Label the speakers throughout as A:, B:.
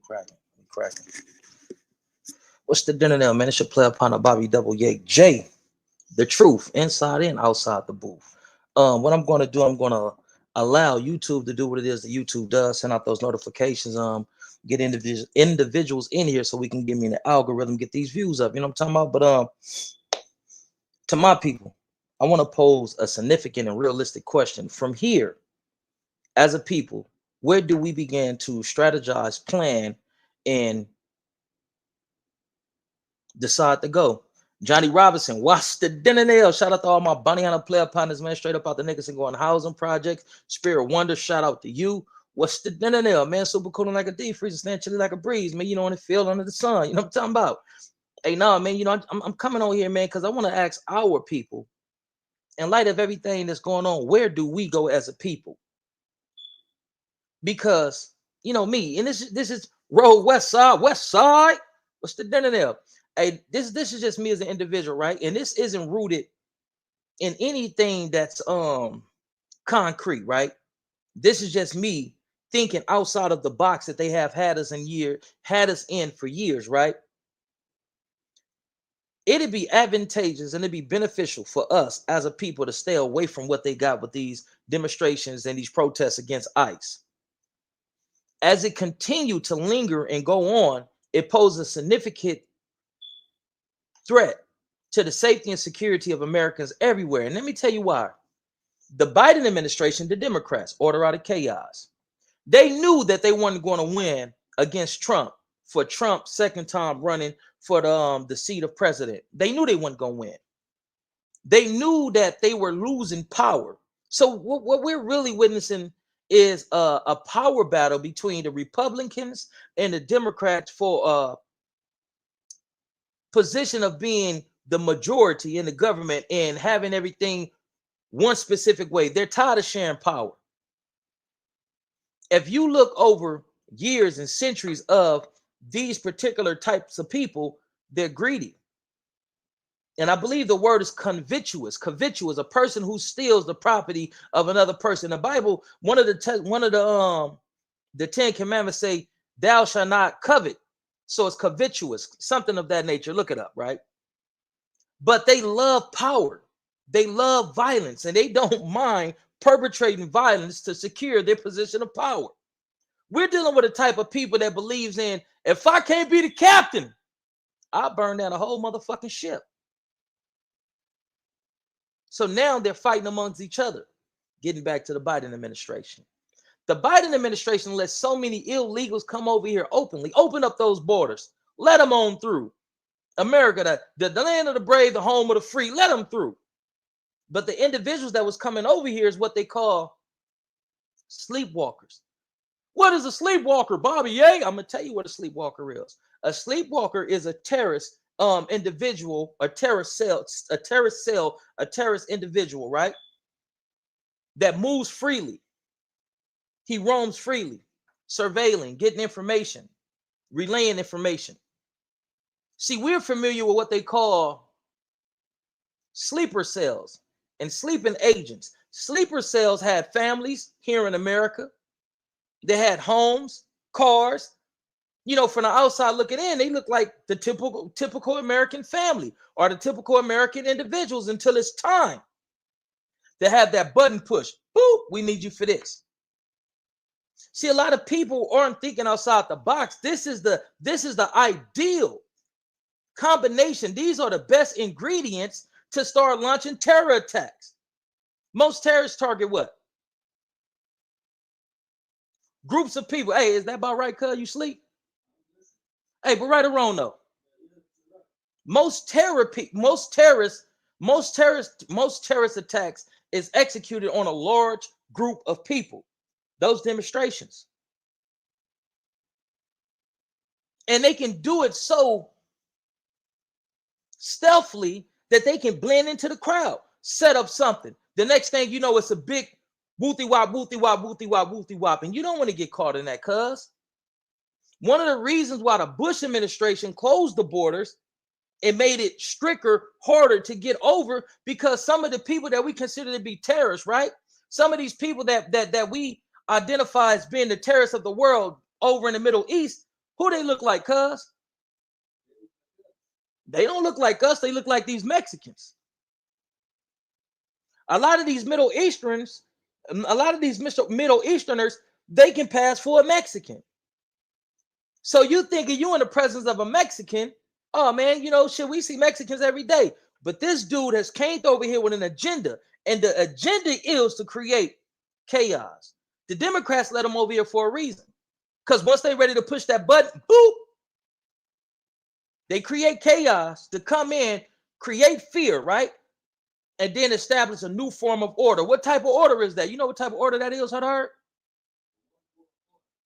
A: cracking. Cracking. What's the dinner now, man? It should play upon a Bobby Double Yay. J, the truth, inside and outside the booth. What I'm going to do, I'm going to allow YouTube to do what it is that YouTube does, send out those notifications, get individuals in here so we can get me in the algorithm, get these views up. You know what I'm talking about? But to my people, I want to pose a significant and realistic question. From here, as a people, where do we begin to strategize, plan, and decide to go? Johnny Robinson, what's the dinner nail? Shout out to all my Bunny Hunter player partners, man. Straight up out the niggas and going housing projects. Spirit Wonder, shout out to you. What's the dinner nail, man? Super cool like a deep freezer, stand chilly like a breeze, man. You know, in the field under the sun. You know what I'm talking about? Hey, no, man. You know, I'm coming on here, man, because I want to ask our people, in light of everything that's going on, where do we go as a people? Because you know me, and this is road west side. What's the dinner nail? Hey, this is just me as an individual, right? And this isn't rooted in anything that's concrete, right? This is just me thinking outside of the box that they have had us in for years, right? It'd be advantageous and it'd be beneficial for us as a people to stay away from what they got with these demonstrations and these protests against ICE. As it continued to linger and go on, it poses a significant threat to the safety and security of Americans everywhere. And let me tell you why. The Biden administration, the Democrats, order out of chaos. They knew that they weren't going to win against Trump for Trump's second time running for the seat of president. They knew they weren't going to win. They knew that they were losing power. So what we're really witnessing is a power battle between the Republicans and the Democrats for position of being the majority in the government and having everything one specific way. They're tired of sharing power. If you look over years and centuries of these particular types of people, they're greedy. And I believe the word is covetous. Covetous, a person who steals the property of another person. The Bible, one of the 10 commandments say, "Thou shalt not covet." So it's covetous, something of that nature. Look it up, right? But they love power. They love violence, and they don't mind perpetrating violence to secure their position of power. We're dealing with a type of people that believes in, if I can't be the captain, I'll burn down a whole motherfucking ship. So now they're fighting amongst each other. Getting back to the Biden administration. The Biden administration lets so many illegals come over here openly. Open up those borders. Let them on through. America, the land of the brave, the home of the free, let them through. But the individuals that was coming over here is what they call sleepwalkers. What is a sleepwalker, Bobby? Yay! I'm gonna tell you what a sleepwalker is. A sleepwalker is a terrorist individual, a terrorist individual, right? That moves freely. He roams freely, surveilling, getting information, relaying information. See, we're familiar with what they call sleeper cells and sleeping agents. Sleeper cells had families here in America. They had homes, cars. You know, from the outside looking in, they look like the typical American family or the typical American individuals until it's time to have that button push. Boop, we need you for this. See, a lot of people aren't thinking outside the box. This is the ideal combination. These are the best ingredients to start launching terror attacks. Most terrorists target what? Groups of people. Hey, is that about right, cuz? You sleep? Hey, but right or wrong though. Most terrorist attacks is executed on a large group of people. Those demonstrations. And they can do it so stealthily that they can blend into the crowd, set up something. The next thing you know, it's a big wooty wop, wooty wop, wooty wop, wooty wop. And you don't want to get caught in that, cuz. One of the reasons why the Bush administration closed the borders and made it stricter, harder to get over, because some of the people that we consider to be terrorists, right? Some of these people that we identify as being the terrorists of the world over in the Middle East Who they look like, cuz? They don't look like us. They look like these Mexicans. A lot of these Middle Easterners, they can pass for a Mexican. So you thinking you in the presence of a Mexican? Oh man, you know, shit, we see Mexicans every day. But this dude has came over here with an agenda, and the agenda is to create chaos. The Democrats let him over here for a reason. Because once they're ready to push that button, boop, they create chaos to come in, create fear, right? And then establish a new form of order. What type of order is that? You know what type of order that is, Hard?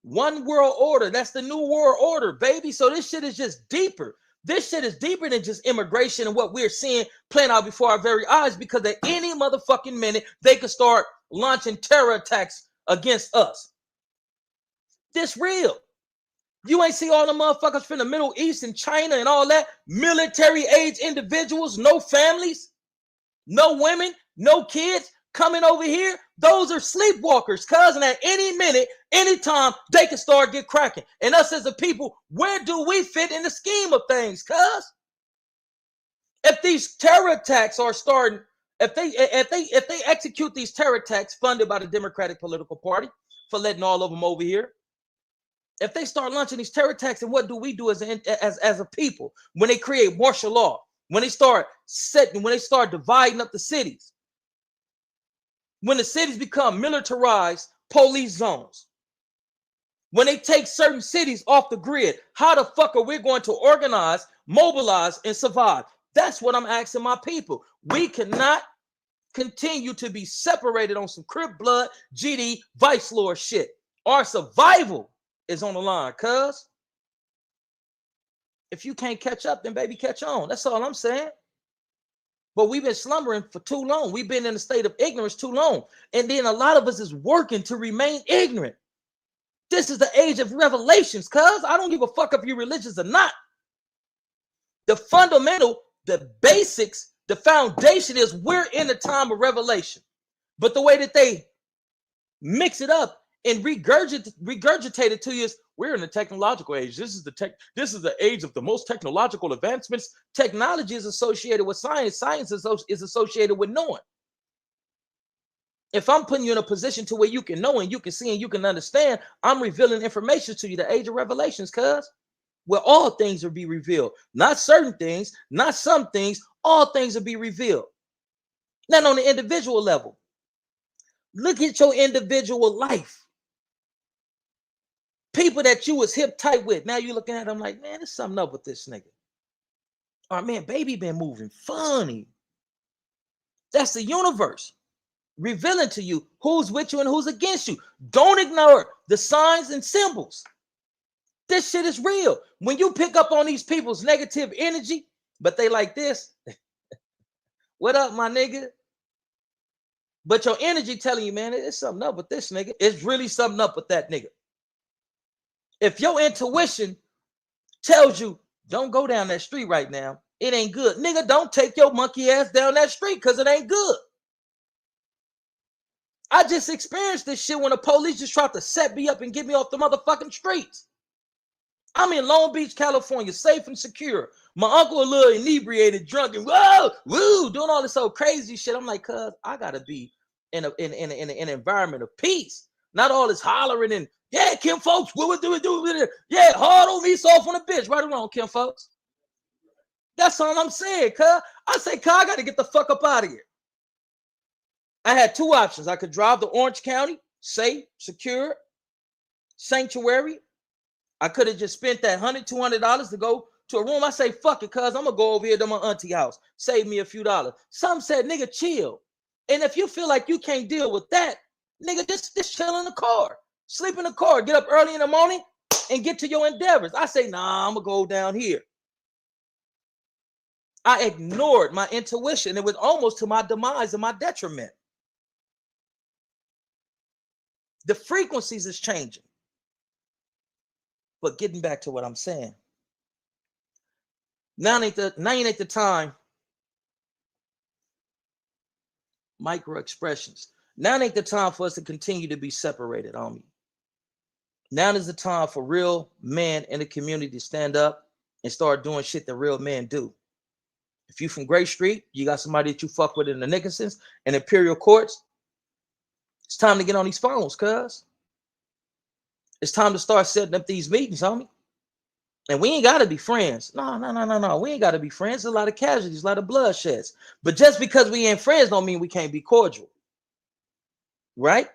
A: One world order. That's the new world order, baby. So this shit is just deeper. This shit is deeper than just immigration and what we're seeing playing out before our very eyes, because at any motherfucking minute, they could start launching terror attacks against us. This real. You ain't see all the motherfuckers from the Middle East and China and all that. Military age individuals, no families, no women, no kids coming over here. Those are sleepwalkers, cuz, and at any minute, anytime, they can start get cracking. And us as a people, where do we fit in the scheme of things, cuz? If these terror attacks are starting, if they execute these terror attacks funded by the Democratic political party for letting all of them over here, if they start launching these terror attacks, and what do we do as a people when they create martial law, when they start dividing up the cities, when the cities become militarized police zones, when they take certain cities off the grid, how the fuck are we going to organize, mobilize, and survive? That's what I'm asking my people. We cannot continue to be separated on some Crip blood, GD, Vice Lord shit. Our survival is on the line, cuz. If you can't catch up, then baby, catch on. That's all I'm saying. But we've been slumbering for too long. We've been in a state of ignorance too long. And then a lot of us is working to remain ignorant. This is the age of revelations, cuz. I don't give a fuck if you're religious or not. The fundamental, the basics, the foundation is we're in the time of revelation. But the way that they mix it up and regurgitate it to you is we're in the technological age. This is the age of the most technological advancements. Technology is associated with science. Science is associated with knowing. If I'm putting you in a position to where you can know and you can see and you can understand, I'm revealing information to you, the age of revelations, cuz, where all things will be revealed. Not certain things, not some things, all things will be revealed. Not on the individual level. Look at your individual life. People that you was hip tight with. Now you looking at them like, man, there's something up with this nigga. Or man, baby been moving funny. That's the universe revealing to you who's with you and who's against you. Don't ignore the signs and symbols. This shit is real. When you pick up on these people's negative energy, but they like this, what up, my nigga? But your energy telling you, man, it's something up with this nigga. It's really something up with that nigga. If your intuition tells you, don't go down that street right now, it ain't good. Nigga, don't take your monkey ass down that street because it ain't good. I just experienced this shit when the police just tried to set me up and get me off the motherfucking streets. I'm in Long Beach, California, safe and secure. My uncle a little inebriated, drunk, and woo, doing all this old crazy shit. I'm like, cuz, I gotta be in an environment of peace. Not all this hollering and, yeah, Kim folks, what we do? Yeah, hard on me, soft on the bitch. Right or wrong, Kim folks? That's all I'm saying, cuz. I say, cuz, I gotta get the fuck up out of here. I had two options. I could drive to Orange County, safe, secure, sanctuary. I could have just spent that $100, $200 to go to a room. I say, fuck it, cuz I'm gonna go over here to my auntie house. Save me a few dollars. Some said, nigga, chill. And if you feel like you can't deal with that, nigga, just chill in the car. Sleep in the car. Get up early in the morning and get to your endeavors. I say, nah, I'm gonna go down here. I ignored my intuition. It was almost to my demise and my detriment. The frequencies is changing. But getting back to what I'm saying, now ain't the time. Micro expressions. Now ain't the time for us to continue to be separated, homie. Now is the time for real men in the community to stand up and start doing shit that real men do. If you from Gray Street, you got somebody that you fuck with in the Nickersons and Imperial Courts, it's time to get on these phones, cuz. It's time to start setting up these meetings, homie. And we ain't got to be friends. No. We ain't got to be friends. There's a lot of casualties, a lot of bloodsheds. But just because we ain't friends don't mean we can't be cordial. Right?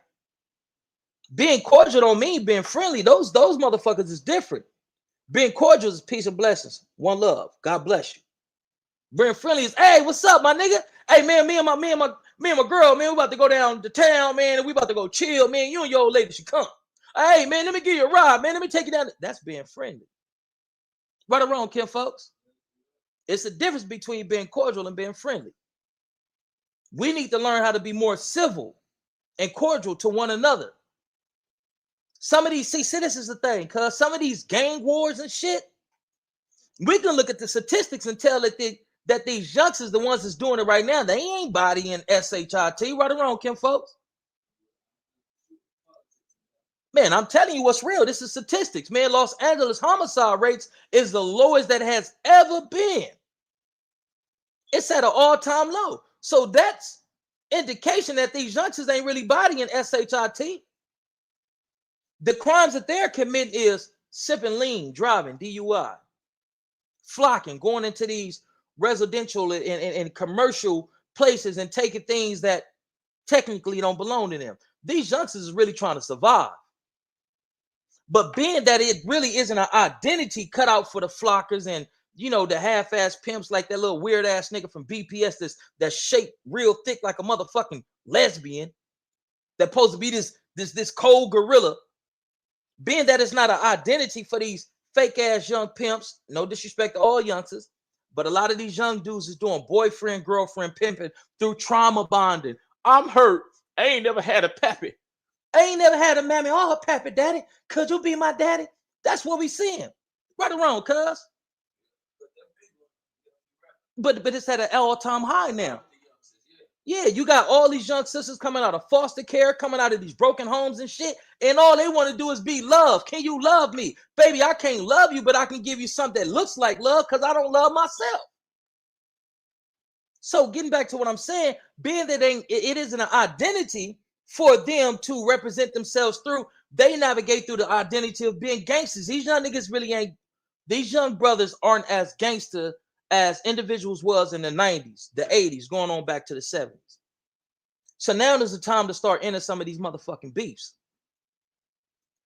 A: Being cordial don't mean being friendly. Those motherfuckers is different. Being cordial is peace and blessings. One love. God bless you. Being friendly is, hey, what's up, my nigga? Hey, man, me and my girl, man, we about to go down to town, man, and we about to go chill, man. You and your old lady should come. Hey, man, let me give you a ride, man. Let me take you down. That's being friendly. Right or wrong, Kim, folks? It's the difference between being cordial and being friendly. We need to learn how to be more civil and cordial to one another. Some of these, see, this is the thing, cuz some of these gang wars and shit, we can look at the statistics and tell that these youngsters, the ones that's doing it right now, they ain't bodying SHIT. Right or wrong, Kim, folks? Man, I'm telling you what's real. This is statistics, man. Los Angeles homicide rates is the lowest that has ever been. It's at an all-time low. So that's indication that these youngsters ain't really bodying SHIT. The crimes that they're committing is sipping lean, driving, DUI, flocking, going into these residential and commercial places and taking things that technically don't belong to them. These youngsters is really trying to survive. But being that it really isn't an identity cut out for the flockers and, you know, the half-ass pimps like that little weird-ass nigga from BPS that's shaped real thick like a motherfucking lesbian, that's supposed to be this cold gorilla. Being that it's not an identity for these fake-ass young pimps, no disrespect to all youngsters, but a lot of these young dudes is doing boyfriend, girlfriend pimping through trauma bonding. I'm hurt. I ain't never had a pappy. I ain't never had a mammy or a pappy, daddy. Could you be my daddy? That's what we seeing. Right or wrong, cuz? But it's at an all-time high now. Yeah, you got all these young sisters coming out of foster care, coming out of these broken homes and shit, and all they want to do is be loved. Can you love me? Baby, I can't love you, but I can give you something that looks like love because I don't love myself. So getting back to what I'm saying, being that it isn't an identity for them to represent themselves through, they navigate through the identity of being gangsters. These young niggas really ain't, these young brothers aren't as gangster as individuals was in the 90s, the 80s, going on back to the 70s. So now there's the time to start ending some of these motherfucking beefs.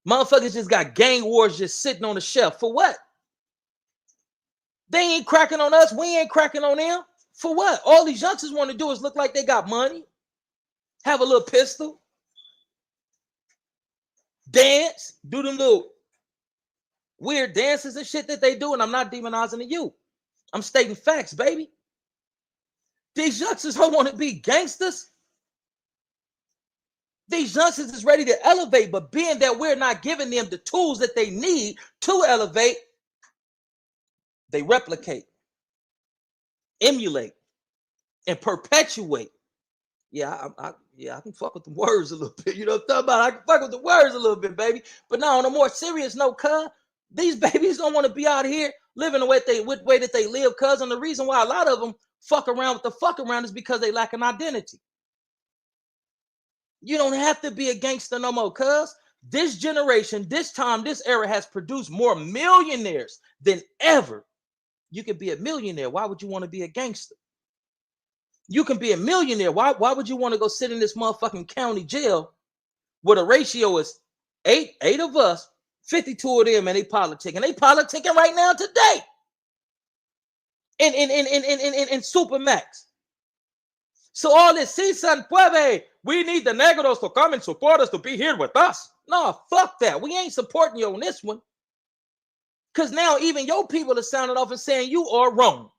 A: Motherfuckers just got gang wars just sitting on the shelf. For what? They ain't cracking on us. We ain't cracking on them. For what? All these youngsters want to do is look like they got money, have a little pistol, dance, do them little weird dances and shit that they do. And I'm not demonizing the youth. I'm stating facts, baby. These youngsters don't want to be gangsters. These youngsters is ready to elevate, but being that we're not giving them the tools that they need to elevate, they replicate, emulate, and perpetuate. Yeah, I can fuck with the words a little bit. You know what I'm talking about? I can fuck with the words a little bit, baby. But now on a more serious note, cuz, these babies don't want to be out here living the way that they live, cuz. And the reason why a lot of them fuck around with the fuck around is because they lack an identity. You don't have to be a gangster no more, cuz. This generation, this time, this era has produced more millionaires than ever. You can be a millionaire. Why would you want to be a gangster? You can be a millionaire. Why would you want to go sit in this motherfucking county jail where the ratio is eight of us, 52 of them, and they politicking. They politicking right now today. In Supermax. So all this, si se puede, we need the negros to come and support us to be here with us. No, fuck that. We ain't supporting you on this one. Because now even your people are sounding off and saying you are wrong.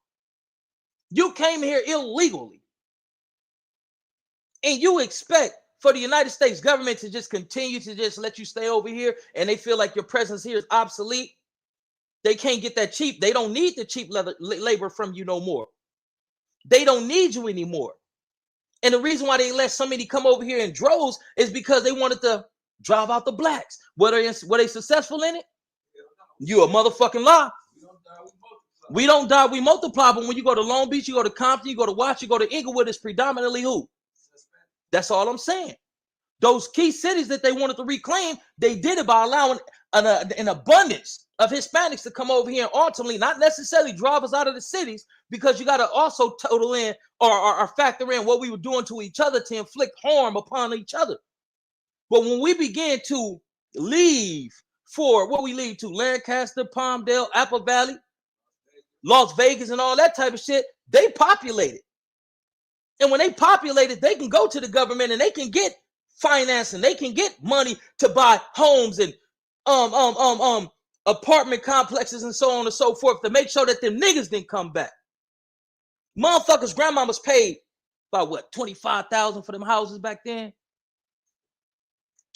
A: You came here illegally. And you expect for the United States government to just continue to just let you stay over here and they feel like your presence here is obsolete. They can't get that cheap. They don't need the cheap labor from you no more. They don't need you anymore. And the reason why they let so many come over here in droves is because they wanted to Drive out the blacks. Were they successful in it? You a motherfucking lie. We don't die, we multiply. But when you go to Long Beach, you go to Compton, you go to Watts, you go to Inglewood, it's predominantly who? That's all I'm saying. Those key cities that they wanted to reclaim, they did it by allowing an abundance of Hispanics to come over here and ultimately not necessarily drive us out of the cities, because you got to also total in or factor in what we were doing to each other to inflict harm upon each other. But when we began to leave for what we leave to Lancaster, Palmdale, Apple Valley, Las Vegas, and all that type of shit, they populated. And when they populated, they can go to the government and they can get financing, they can get money to buy homes and apartment complexes and so on and so forth to make sure that them niggas didn't come back. Motherfuckers' grandmamas paid about what, $25,000 for them houses back then?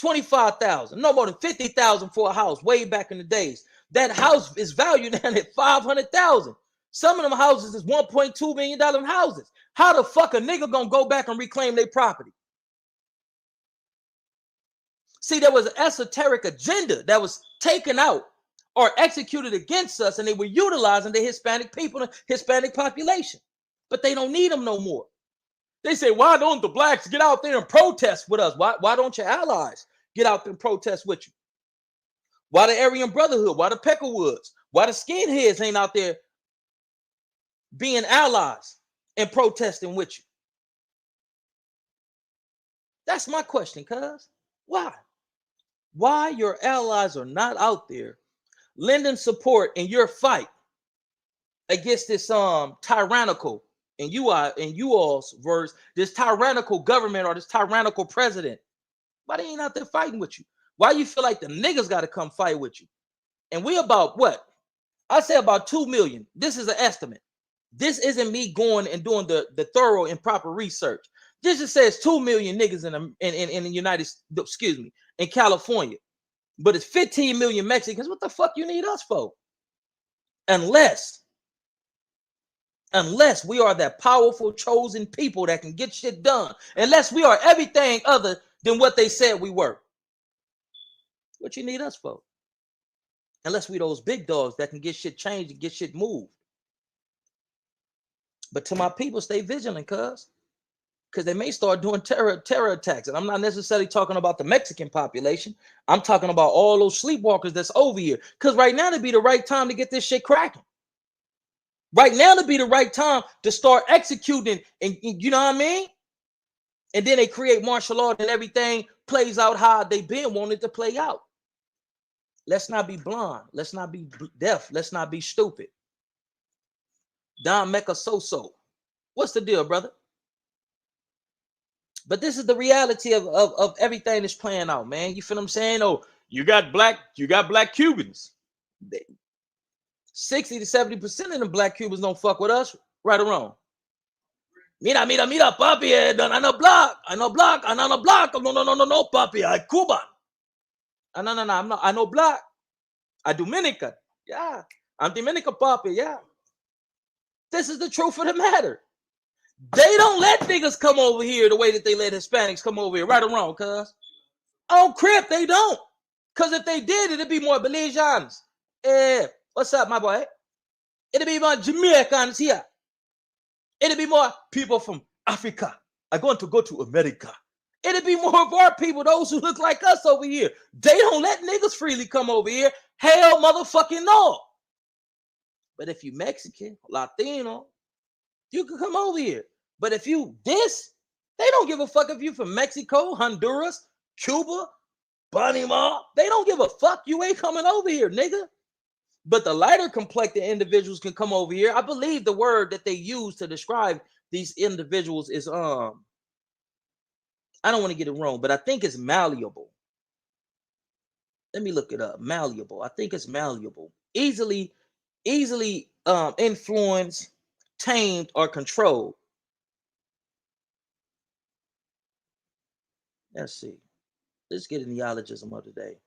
A: $25,000, no more than $50,000 for a house way back in the days. That house is valued now at $500,000. Some of them houses is $1.2 million houses. How the fuck a nigga gonna go back and reclaim their property? See, there was an esoteric agenda that was taken out or executed against us, and they were utilizing the Hispanic people, the Hispanic population. But they don't need them no more. They say, why don't the blacks get out there and protest with us? Why don't your allies get out there and protest with you? Why the Aryan Brotherhood? Why the Peckerwoods? Why the skinheads ain't out there being allies and protesting with you? That's my question, cuz. Why? Why your allies are not out there lending support in your fight against this tyrannical, and you all's words, this tyrannical government or this tyrannical president? Why they ain't out there fighting with you? Why you feel like the niggas got to come fight with you? And we about what? I say about 2 million. This is an estimate. This isn't me going and doing the thorough and proper research. This just says 2 million niggas in the United, excuse me, in California. But it's 15 million Mexicans. What the fuck you need us for? Unless we are that powerful chosen people that can get shit done. Unless we are everything other than what they said we were. What you need us for? Unless we those big dogs that can get shit changed and get shit moved. But to my people, stay vigilant, cuz. Because they may start doing terror attacks. And I'm not necessarily talking about the Mexican population. I'm talking about all those sleepwalkers that's over here. Because right now would be the right time to get this shit cracking. Right now would be the right time to start executing. And you know what I mean? And then they create martial law and everything plays out how they been wanting to play out. Let's not be blind. Let's not be deaf. Let's not be stupid. Don Mecca so. What's the deal, brother? But this is the reality of everything that's playing out, man. You feel what I'm saying? Oh, you got black Cubans. 60 to 70% of the black Cubans don't fuck with us, right or wrong. Mira, papi, I know black, no, papi, I Cuban. No, I'm not, I know black. I Dominican, yeah. I'm Dominican, papi, yeah. This is the truth of the matter. They don't let niggas come over here the way that they let Hispanics come over here, right or wrong, cuz? On Crip, they don't. Because if they did, it'd be more Belizeans. What's up, my boy? It'd be more Jamaicans here. It'd be more people from Africa. I'm going to go to America. It'd be more of our people, those who look like us over here. They don't let niggas freely come over here. Hell motherfucking no. But if you Mexican, Latino, you can come over here. But if you this, they don't give a fuck if you from Mexico, Honduras, Cuba, Panama. They don't give a fuck. You ain't coming over here, nigga. But the lighter complected individuals can come over here. I believe the word that they use to describe these individuals is I don't want to get it wrong, but I think it's malleable. Let me look it up. Malleable. I think it's malleable. Easily influenced, tamed, or controlled. Let's see. Let's get a neologism of the day.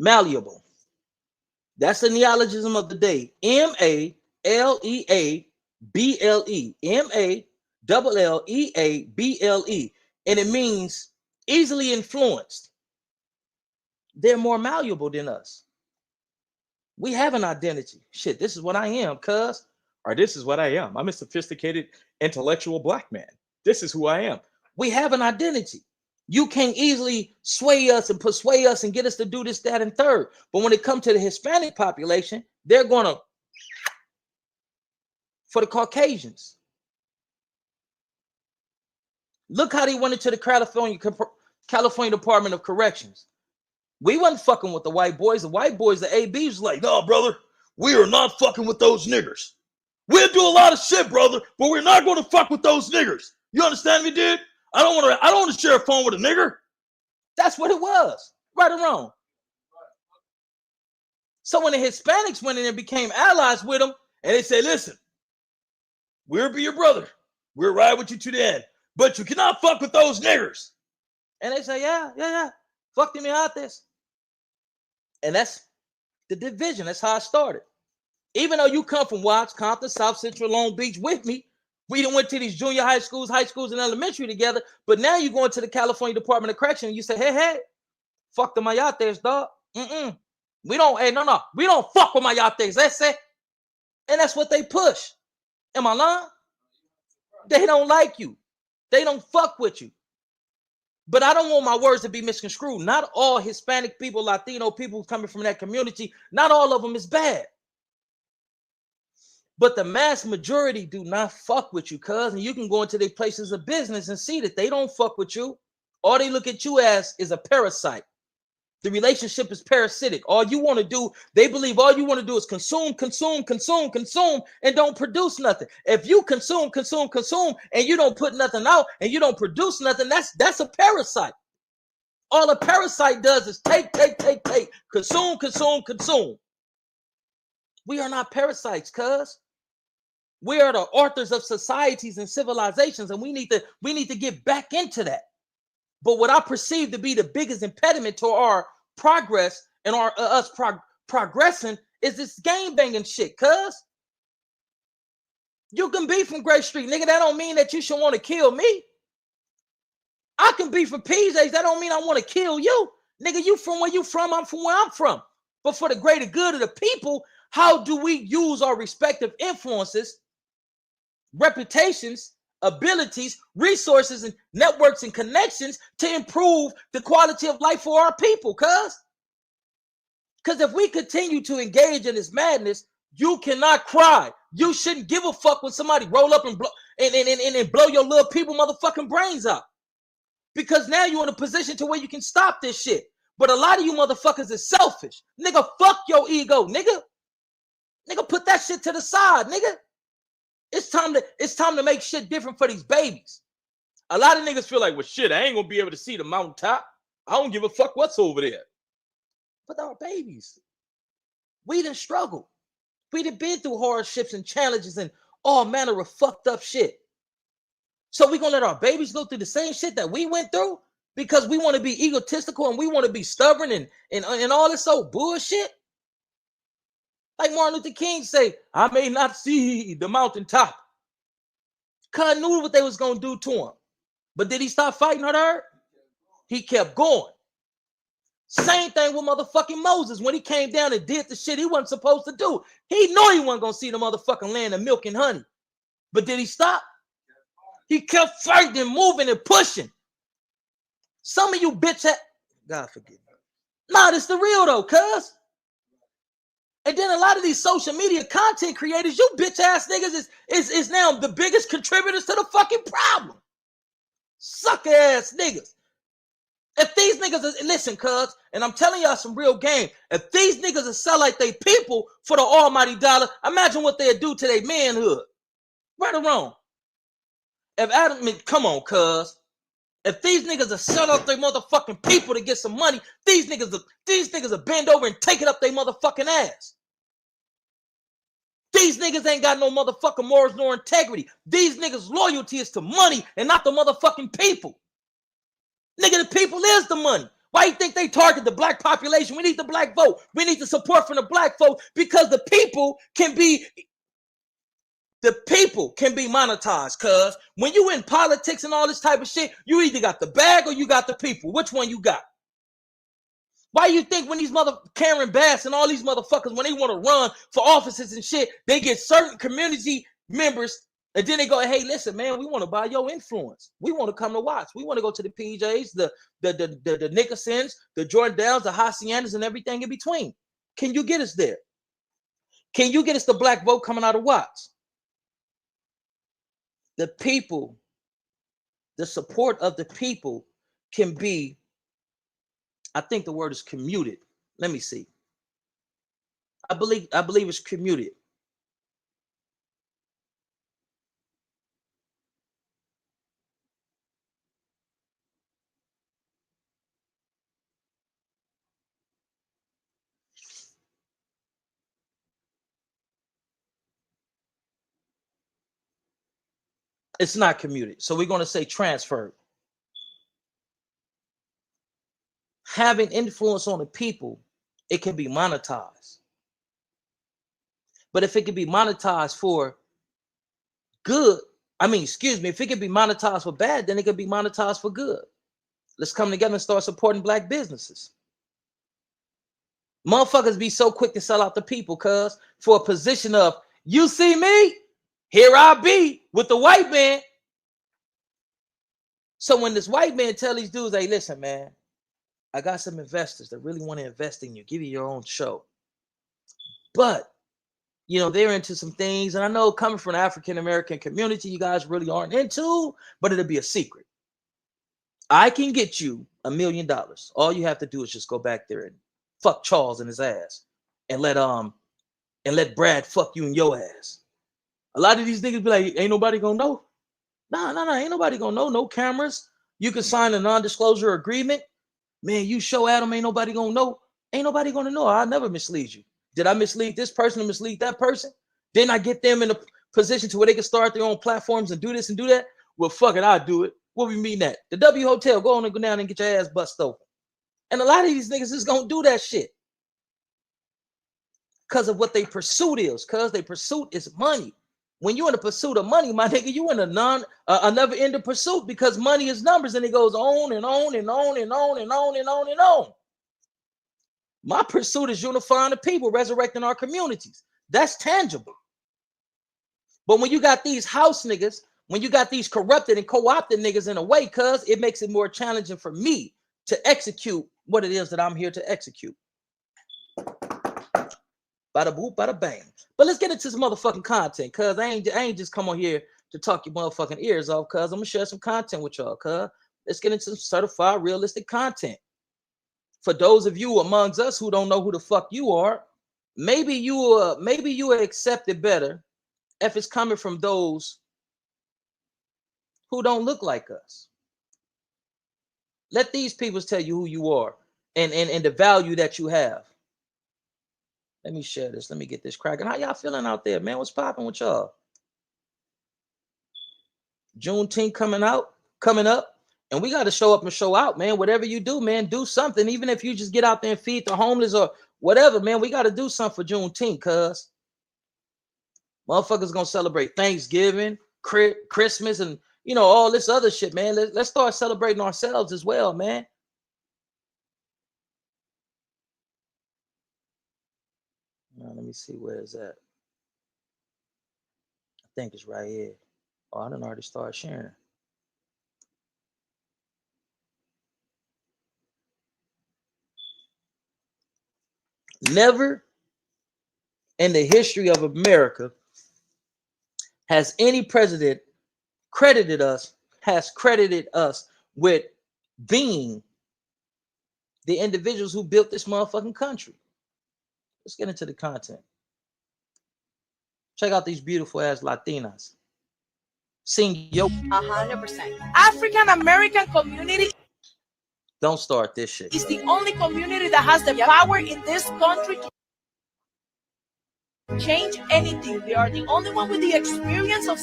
A: Malleable. That's the neologism of the day. M-A-L-E-A-B-L-E. M-A-L-L-E-A-B-L-E. And it means easily influenced. They're more malleable than us. We have an identity. Shit, this is what I am, cuz. Or this is what I am. I'm a sophisticated, intellectual black man. This is who I am. We have an identity. You can easily sway us and persuade us and get us to do this, that, and third. But when it comes to the Hispanic population, they're going to, for the Caucasians. Look how they went into the California Department of Corrections. We wasn't fucking with the white boys. The white boys, the ABs, was like, no, brother, we are not fucking with those niggers. We'll do a lot of shit, brother, but we're not going to fuck with those niggers. You understand me, dude? I don't want to share a phone with a nigger. That's what it was, right or wrong. So when the Hispanics went in and became allies with them, and they said, listen, we'll be your brother. We'll ride with you to the end, but you cannot fuck with those niggers. And they say, yeah. Fuck them out this. And that's the division. That's how I started. Even though you come from Watts, Compton, South Central, Long Beach with me, we done went to these junior high schools, and elementary together. But now you're going to the California Department of Correction and you say, hey, fuck the Mayates, dog. We don't, no. We don't fuck with Mayates. That's it. And that's what they push. Am I lying? They don't like you. They don't fuck with you. But I don't want my words to be misconstrued. Not all Hispanic people, Latino people coming from that community, not all of them is bad. But the mass majority do not fuck with you, cuz. And you can go into their places of business and see that they don't fuck with you. All they look at you as is a parasite. The relationship is parasitic. All you want to do, they believe all you want to do is consume, and don't produce nothing. If you consume, and you don't put nothing out, and you don't produce nothing, that's a parasite. All a parasite does is take, consume. We are not parasites, cuz. We are the authors of societies and civilizations, and we need to get back into that. But what I perceive to be the biggest impediment to our progress and us progressing is this game banging shit, cuz. You can be from Gray Street, nigga. That don't mean that you should want to kill me. I can be from PJs. That don't mean I want to kill you. Nigga, you from where you from, I'm from where I'm from. But for the greater good of the people, how do we use our respective influences, reputations, abilities, resources, and networks and connections to improve the quality of life for our people, cuz? Because if we continue to engage in this madness, you cannot cry. You shouldn't give a fuck when somebody roll up and blow and blow your little people motherfucking brains out. Because now you're in a position to where you can stop this shit. But a lot of you motherfuckers is selfish. Nigga, fuck your ego, nigga. Nigga, put that shit to the side, nigga. It's time to make shit different for these babies. A lot of niggas feel like, well, shit, I ain't gonna be able to see the mountaintop. I don't give a fuck what's over there. But our babies, we done struggled. We done been through hardships and challenges and all manner of fucked up shit. So we gonna let our babies go through the same shit that we went through because we want to be egotistical and we want to be stubborn and all this old bullshit? Like Martin Luther King say, I may not see the mountaintop. Cuz knew what they was going to do to him. But did he stop fighting her? He kept going. Same thing with motherfucking Moses when he came down and did the shit he wasn't supposed to do. He knew he wasn't going to see the motherfucking land of milk and honey. But did he stop? He kept fighting and moving and pushing. Some of you bitch ass, God forgive me. Nah, this the real though, cuz. And then a lot of these social media content creators, you bitch ass niggas is now the biggest contributors to the fucking problem. Sucker ass niggas. If these niggas are, listen, cuz, and I'm telling y'all some real game. If these niggas are sell like they people for the almighty dollar, imagine what they'd do to their manhood. Right or wrong? If Adam, come on, cuz. If these niggas are sell out their motherfucking people to get some money, these niggas are bend over and take it up their motherfucking ass. These niggas ain't got no motherfucking morals nor integrity. These niggas' loyalty is to money and not the motherfucking people. Nigga, the people is the money. Why you think they target the black population? We need the black vote. We need the support from the black vote because the people can be monetized. Cuz when you in politics and all this type of shit, you either got the bag or you got the people. Which one you got? Why you think when these Karen Bass and all these motherfuckers, when they want to run for offices and shit, they get certain community members and then they go, hey, listen, man, we want to buy your influence. We want to come to watch. We want to go to the PJs, the Nickersons, the Jordans, the Haciendas, and everything in between. Can you get us there? Can you get us the black vote coming out of Watts? The people, the support of the people can be, I think the word is commuted. Let me see. I believe it's commuted. It's not commuted. So we're going to say transferred. Having influence on the people, it can be monetized. But if it can be monetized for good, if it can be monetized for bad, then it can be monetized for good. Let's come together and start supporting black businesses. Motherfuckers be so quick to sell out the people, cuz for a position of, you see me, here I be with the white man. So when this white man tell these dudes, hey, listen, man, I got some investors that really want to invest in you, give you your own show. But, they're into some things. And I know coming from the African-American community, you guys really aren't into, but it'll be a secret. I can get you $1 million. All you have to do is just go back there and fuck Charles in his ass and let Brad fuck you in your ass. A lot of these niggas be like, ain't nobody gonna know. No, ain't nobody gonna know. No cameras. You can sign a non-disclosure agreement. Man, you show Adam, ain't nobody gonna know. Ain't nobody gonna know. I'll never mislead you. Did I mislead this person or mislead that person? Didn't I get them in a position to where they can start their own platforms and do this and do that? Well, fuck it, I'll do it. We'll be meeting at the W Hotel. Go on and go down and get your ass bust open. And a lot of these niggas is gonna do that shit because of what they pursuit is. Because their pursuit is money. When you're in the pursuit of money, my nigga, you in a never ending pursuit because money is numbers and it goes on and on and on and on and on and on and on. My pursuit is unifying the people, resurrecting our communities. That's tangible. But when you got these house niggas, when you got these corrupted and co-opted niggas in a way, cuz it makes it more challenging for me to execute what it is that I'm here to execute. Bada boop, bada bang. But let's get into some motherfucking content, cuz I ain't just come on here to talk your motherfucking ears off, cuz I'm gonna share some content with y'all, cuz. Let's get into some certified realistic content. For those of you amongst us who don't know who the fuck you are, maybe you will accept it better if it's coming from those who don't look like us. Let these people tell you who you are and the value that you have. Let me share this. Let me get this cracking. How y'all feeling out there, man? What's popping with y'all? Juneteenth coming up. And we got to show up and show out, man. Whatever you do, man, do something. Even if you just get out there and feed the homeless or whatever, man, we got to do something for Juneteenth, cuz motherfuckers gonna celebrate Thanksgiving, Christmas, and all this other shit, man. Let's start celebrating ourselves as well, man. Now, let me see, where is that? I think it's right here. Oh, I done already started sharing. Never in the history of America has any president credited us with being the individuals who built this motherfucking country. Let's get into the content. Check out these beautiful ass Latinas. Sing yo.
B: 100%. African American community.
A: Don't start this shit.
B: It's the only community that has the power in this country to change anything. They are the only one with the experience of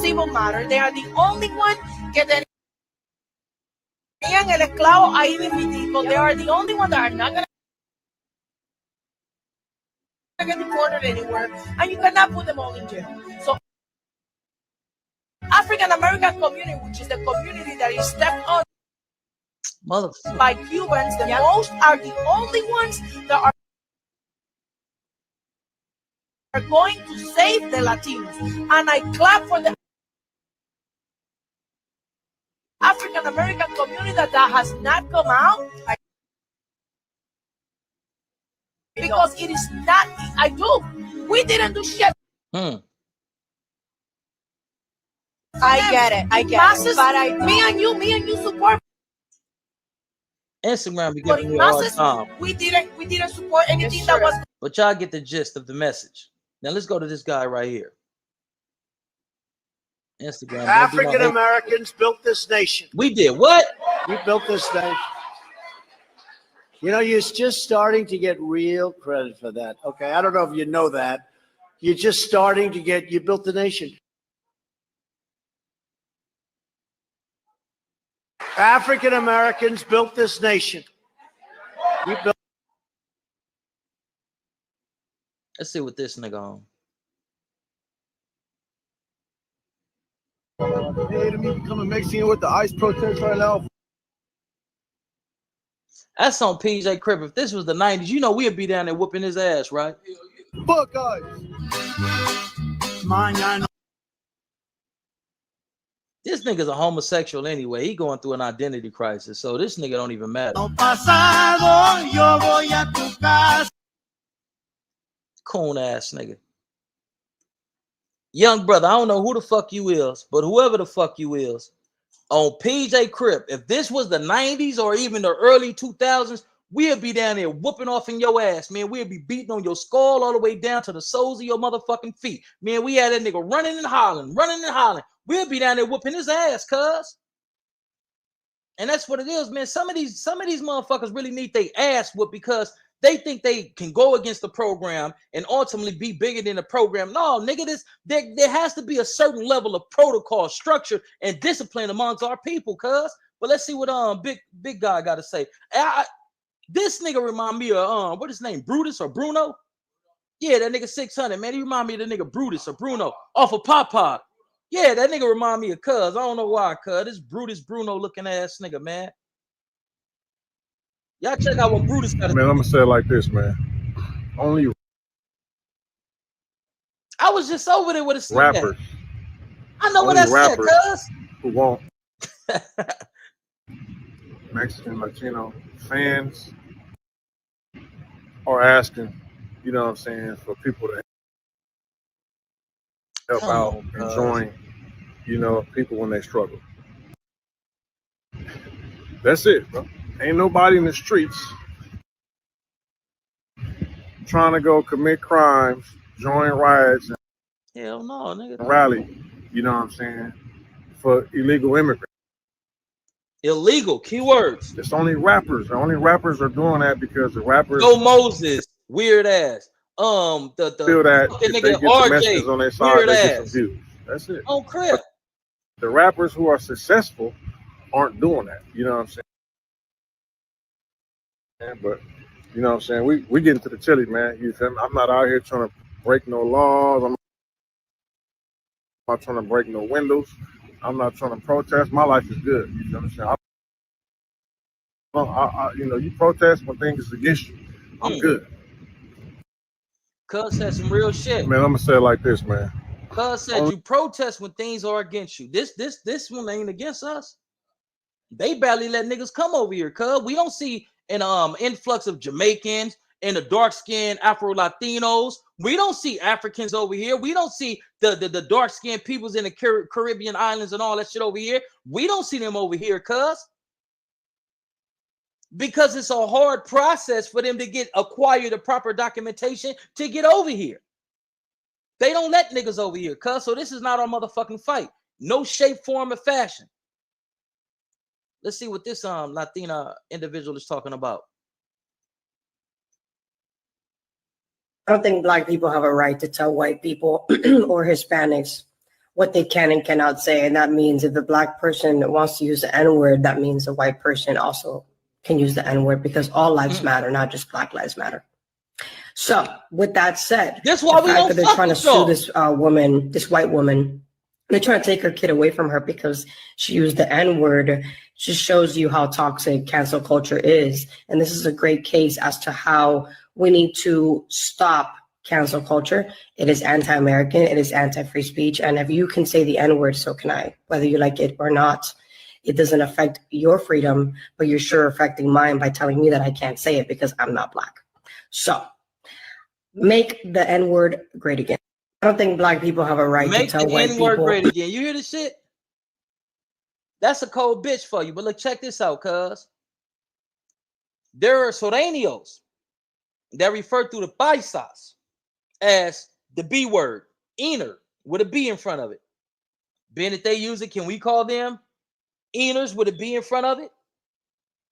B: civil matter. They are the only one que tenían el esclavo ahí mismitico. They are the only one that are not going to get deported anywhere, and you cannot put them all in jail. So African American community, which is the community that is stepped on by Cubans, the most are the only ones that are going to save the Latinos. And I clap for the African American community that has not come out. Because it is not, I do. We didn't do shit. I get it. But me and you support.
A: Instagram be giving me a hard time.
B: We didn't support anything that was.
A: But y'all get the gist of the message. Now let's go to this guy right here. Instagram.
C: African Americans built this nation.
A: We did what?
C: We built this nation. You know, you're just starting to get real credit for that. Okay, I don't know if you know that. You're just starting to get. You built the nation. African Americans built this nation. We built.
A: Let's see what this nigga on.
D: Hey, to me, come and make scene with the ICE protest right now.
A: That's on PJ Crip. If this was the 90s, you know we'd be down there whooping his ass, right?
D: Fuck guys.
A: This nigga's a homosexual anyway. He going through an identity crisis, so this nigga don't even matter. Coon ass nigga. Young brother, I don't know who the fuck you is, but whoever the fuck you is, on PJ Crip, if this was the 90s or even the early 2000s, we'd be down there whooping off in your ass, man. We'd be beating on your skull all the way down to the soles of your motherfucking feet. Man, we had that nigga running and hollering. We'd be down there whooping his ass, cuz. And that's what it is, man. Some of these motherfuckers really need their ass whooped because they think they can go against the program and ultimately be bigger than the program. No, nigga, there has to be a certain level of protocol, structure, and discipline amongst our people, cuz. But let's see what big guy got to say. This nigga remind me of what is his name, Brutus or Bruno? Yeah, that nigga 600, man. He remind me of the nigga Brutus or Bruno off of Papa. Yeah, that nigga remind me of cuz. I don't know why, cuz. This Brutus Bruno looking ass nigga, man. Y'all check out what Brutus got to say.
D: Man, I'm gonna say it like this, man. Only
A: I was just over there with a
D: rappers.
A: I know what I said, cuz.
D: Who want Mexican, Latino fans are asking, you know what I'm saying, for people to help out and join, you know, people when they struggle. That's it, bro. Ain't nobody in the streets trying to go commit crimes, join riots, and
A: hell no, nigga.
D: Rally, you know what I'm saying, for illegal immigrants.
A: Illegal, keywords.
D: It's only rappers. The only rappers are doing that because the rappers.
A: Go Moses, weird ass. The
D: feel that if they get the messages on their side, they get some views. That's it.
A: Oh crap.
D: The rappers who are successful aren't doing that. You know what I'm saying? But you know what I'm saying? We get into the chili, man. You feel me? I'm not out here trying to break no laws. I'm not trying to break no windows. I'm not trying to protest. My life is good. You know what I'm saying? You know, you protest when things is against you. I'm good.
A: Cuz said some real shit.
D: Man, I'm gonna say it like this, man.
A: Cuz said you protest when things are against you. This one ain't against us. They barely let niggas come over here, cuz. We don't see an influx of Jamaicans and the dark-skinned Afro-Latinos. We don't see Africans over here. We don't see the dark-skinned peoples in the Caribbean islands and all that shit over here. We don't see them over here, cuz. because it's a hard process for them to acquire the proper documentation to get over here. They don't let niggas over here, cuz. So this is not our motherfucking fight. No shape, form, or fashion. Let's see what this Latina individual is talking about.
E: I don't think Black people have a right to tell white people or Hispanics what they can and cannot say. And that means if the Black person wants to use the N-word, that means the white person also can use the N-word, because all lives matter, not just Black lives matter. So with that said,
A: that's why we don't
E: they're trying to sue this woman, this white woman. They're trying to take her kid away from her because she used the N-word. Just shows you how toxic cancel culture is. And this is a great case as to how we need to stop cancel culture. It is anti-American. It is anti-free speech. And if you can say the N-word, so can I, whether you like it or not. It doesn't affect your freedom, but you're sure affecting mine by telling me that I can't say it because I'm not Black. So make the N-word great again. I don't think Black people have a right to tell white people. Make the N-word
A: great again. You hear this shit? That's a cold bitch for you. But look, check this out, cuz. There are Soranios that refer to the paisas as the B word, Ener, with a B in front of it. Being that they use it, can we call them Eners with a B in front of it?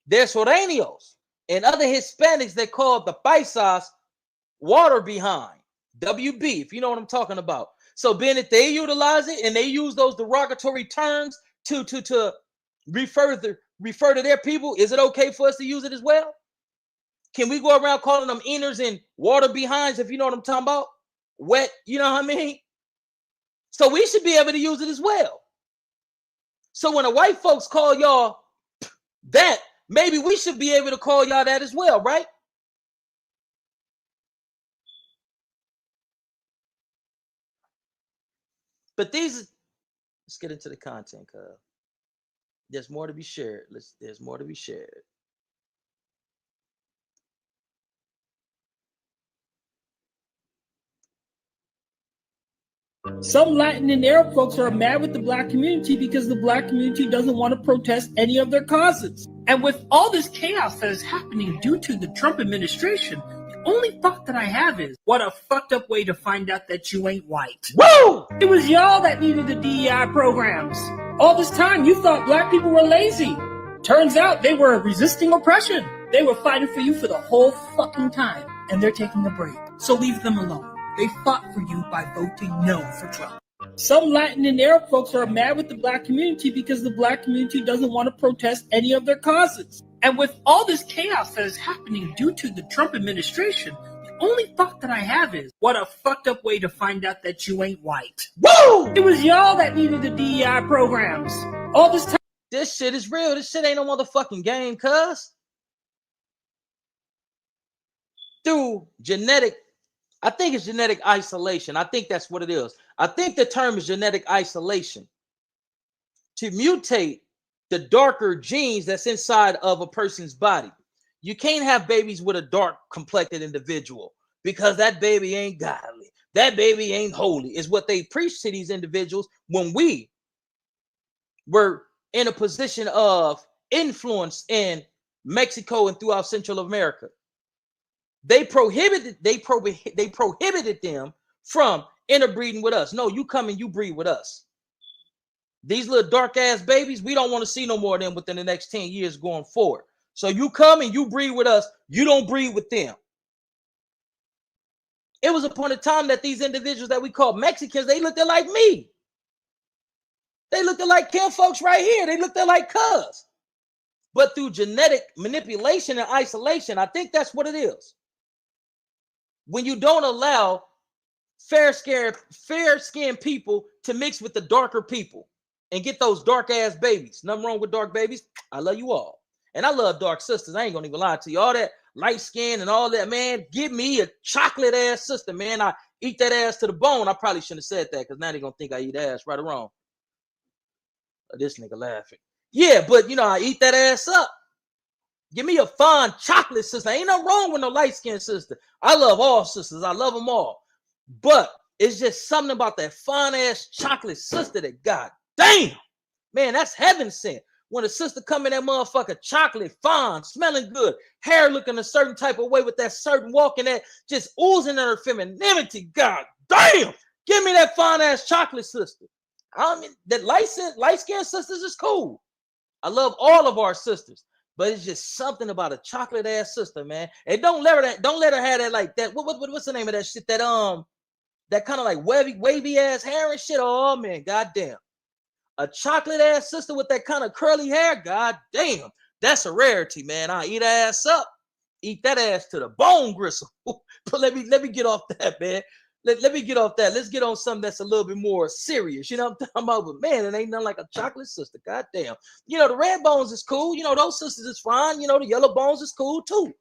A: There's Soranios and other Hispanics that call the paisas water behind, WB, if you know what I'm talking about. So being that they utilize it and they use those derogatory terms to refer to their people, is it okay for us to use it as well? Can we go around calling them Eners and water behinds, if you know what I'm talking about? Wet, you know what I mean? So we should be able to use it as well. So when the white folks call y'all that, maybe we should be able to call y'all that as well, right? But let's get into the content, cuz. There's more to be shared. There's more to be shared.
F: Some Latin and Arab folks are mad with the Black community because the Black community doesn't want to protest any of their causes. And with all this chaos that is happening due to the Trump administration, the only thought that I have is, what a fucked up way to find out that you ain't white.
A: Woo!
F: It was y'all that needed the DEI programs. All this time, you thought Black people were lazy. Turns out they were resisting oppression. They were fighting for you for the whole fucking time, and they're taking a break. So leave them alone. They fought for you by voting no for Trump. Some Latin and Arab folks are mad with the Black community because the Black community doesn't want to protest any of their causes. And with all this chaos that is happening due to the Trump administration, the only thought that I have is, what a fucked up way to find out that you ain't white.
A: Woo!
F: It was y'all that needed the DEI programs. All this time.
A: This shit is real. This shit ain't no motherfucking game, cuz. Through I think it's genetic isolation. I think that's what it is. I think the term is genetic isolation. To mutate the darker genes that's inside of a person's body. You can't have babies with a dark complected individual because that baby ain't godly. That baby ain't holy, is what they preach to these individuals when we were in a position of influence in Mexico and throughout Central America. They prohibited them from interbreeding with us. No, you come and you breed with us. These little dark ass babies, we don't want to see no more of them within the next 10 years going forward. So you come and you breed with us, you don't breed with them. It was a point of time that these individuals that we call Mexicans, they looked like me. They looked like Kim folks right here. They looked like cuz. But through genetic manipulation and isolation, I think that's what it is. When you don't allow fair-skinned people to mix with the darker people and get those dark-ass babies. Nothing wrong with dark babies. I love you all. And I love dark sisters. I ain't going to even lie to you. All that light skin and all that, man, give me a chocolate-ass sister, man. I eat that ass to the bone. I probably shouldn't have said that because now they're going to think I eat ass, right or wrong. This nigga laughing. Yeah, but, I eat that ass up. Give me a fine chocolate sister. Ain't nothing wrong with no light-skinned sister. I love all sisters. I love them all. But it's just something about that fine-ass chocolate sister that, God damn, man, that's heaven sent. When a sister come in that motherfucker chocolate, fine, smelling good, hair looking a certain type of way with that certain walking that just oozing in her femininity. God damn, give me that fine ass chocolate sister. I mean, that light-skinned sisters is cool. I love all of our sisters, but it's just something about a chocolate ass sister, man. And don't let her have that like that. What's the name of that shit? That kind of like wavy ass hair and shit. Oh man, goddamn. A chocolate ass sister with that kind of curly hair, god damn, that's a rarity, man. I'll eat her ass up, eat that ass to the bone gristle. But let me get off that, man. Let me get off that. Let's get on something that's a little bit more serious. You know what I'm talking about? But man, it ain't nothing like a chocolate sister. God damn. You know, the red bones is cool. You know, those sisters is fine. You know, the yellow bones is cool too.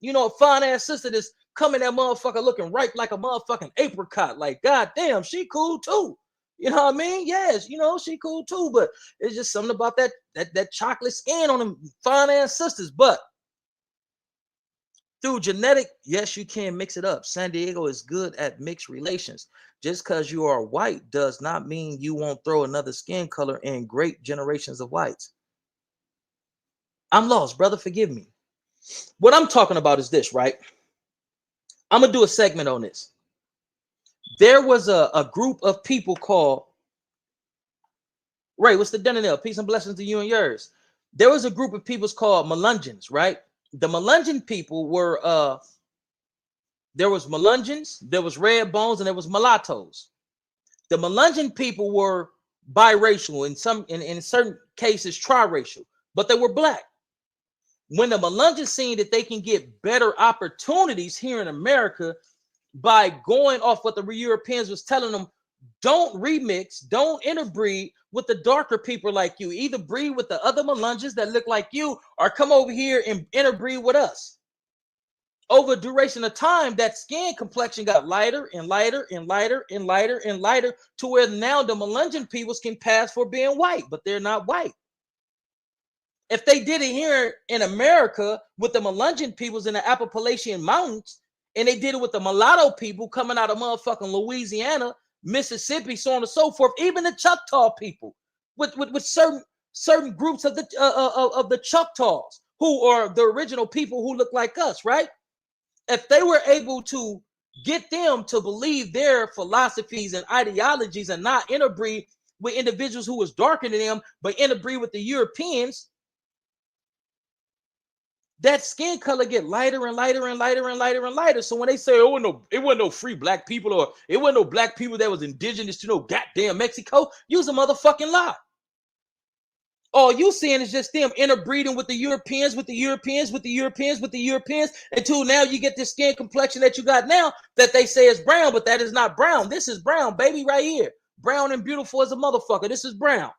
A: You know, a fine ass sister that's coming that motherfucker looking ripe like a motherfucking apricot. Like, god damn, she cool too. You know what I mean? Yes, you know, she cool too, but it's just something about that chocolate skin on them fine ass sisters. But through genetic, yes, you can mix it up. San Diego is good at mixed relations. Just because you are white does not mean you won't throw another skin color in great generations of whites. I'm lost, brother. Forgive me. What I'm talking about is this, right? I'm going to do a segment on this. There was a group of people called, Ray, what's the dinner there? Peace and blessings to you and yours. There was a group of people called Melungeons, right? The Melungeon people were, there was Melungeons, there was red bones, and there was mulattoes. The Melungeon people were biracial, in certain cases triracial, but they were black. When the Melungeons seen that they can get better opportunities here in America by going off what the Europeans was telling them, don't remix, don't interbreed with the darker people like you. Either breed with the other Melungeons that look like you or come over here and interbreed with us. Over a duration of time, that skin complexion got lighter and lighter and lighter and lighter and lighter to where now the Melungeon peoples can pass for being white, but they're not white. If they did it here in America with the Melungeon peoples in the Appalachian Mountains, and they did it with the mulatto people coming out of motherfucking Louisiana, Mississippi, so on and so forth, even the Choctaw people, with certain groups of the Choctaws who are the original people who look like us, right? If they were able to get them to believe their philosophies and ideologies and not interbreed with individuals who was darker than them, but interbreed with the Europeans, that skin color get lighter and lighter and lighter and lighter and lighter. So when they say, oh no, it wasn't no free black people, or it wasn't no black people that was indigenous to no goddamn Mexico, use a motherfucking lie. All you seeing is just them interbreeding with the Europeans, with the Europeans, with the Europeans, with the Europeans, until now you get this skin complexion that you got now that they say is brown, but that is not brown. This is brown, baby, right here. Brown and beautiful as a motherfucker. This is brown.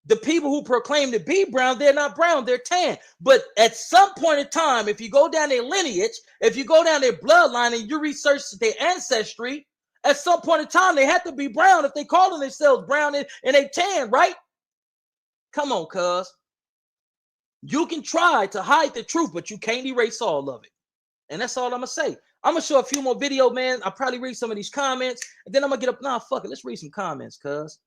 A: The people who proclaim to be brown, they're not brown, they're tan. But at some point in time, if you go down their lineage, if you go down their bloodline and you research their ancestry, at some point in time, they have to be brown if they calling themselves brown and they tan, right? Come on, cuz. You can try to hide the truth, but you can't erase all of it. And that's all I'm going to say. I'm going to show a few more videos, man. I'll probably read some of these comments, and then I'm going to get up. Nah, fuck it. Let's read some comments, cuz.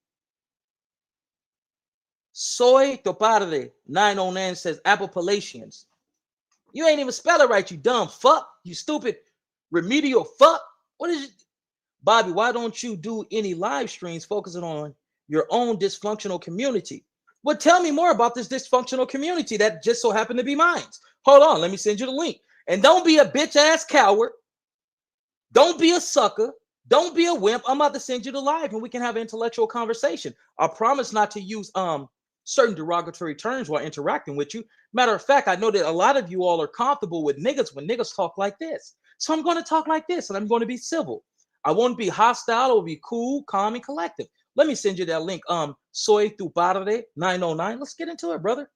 A: Soy Toparde 909 says Appalachians. You ain't even spell it right, you dumb fuck. You stupid remedial fuck. What is it? Bobby, why don't you do any live streams focusing on your own dysfunctional community? Well, tell me more about this dysfunctional community that just so happened to be mine. Hold on, let me send you the link. And don't be a bitch ass coward. Don't be a sucker. Don't be a wimp. I'm about to send you the live and we can have an intellectual conversation. I promise not to use certain derogatory terms while interacting with you. Matter of fact, I know that a lot of you all are comfortable with niggas when niggas talk like this. So I'm going to talk like this and I'm going to be civil. I won't be hostile. I will be cool, calm, and collective. Let me send you that link. Soy Tuparde 909. Let's get into it, brother.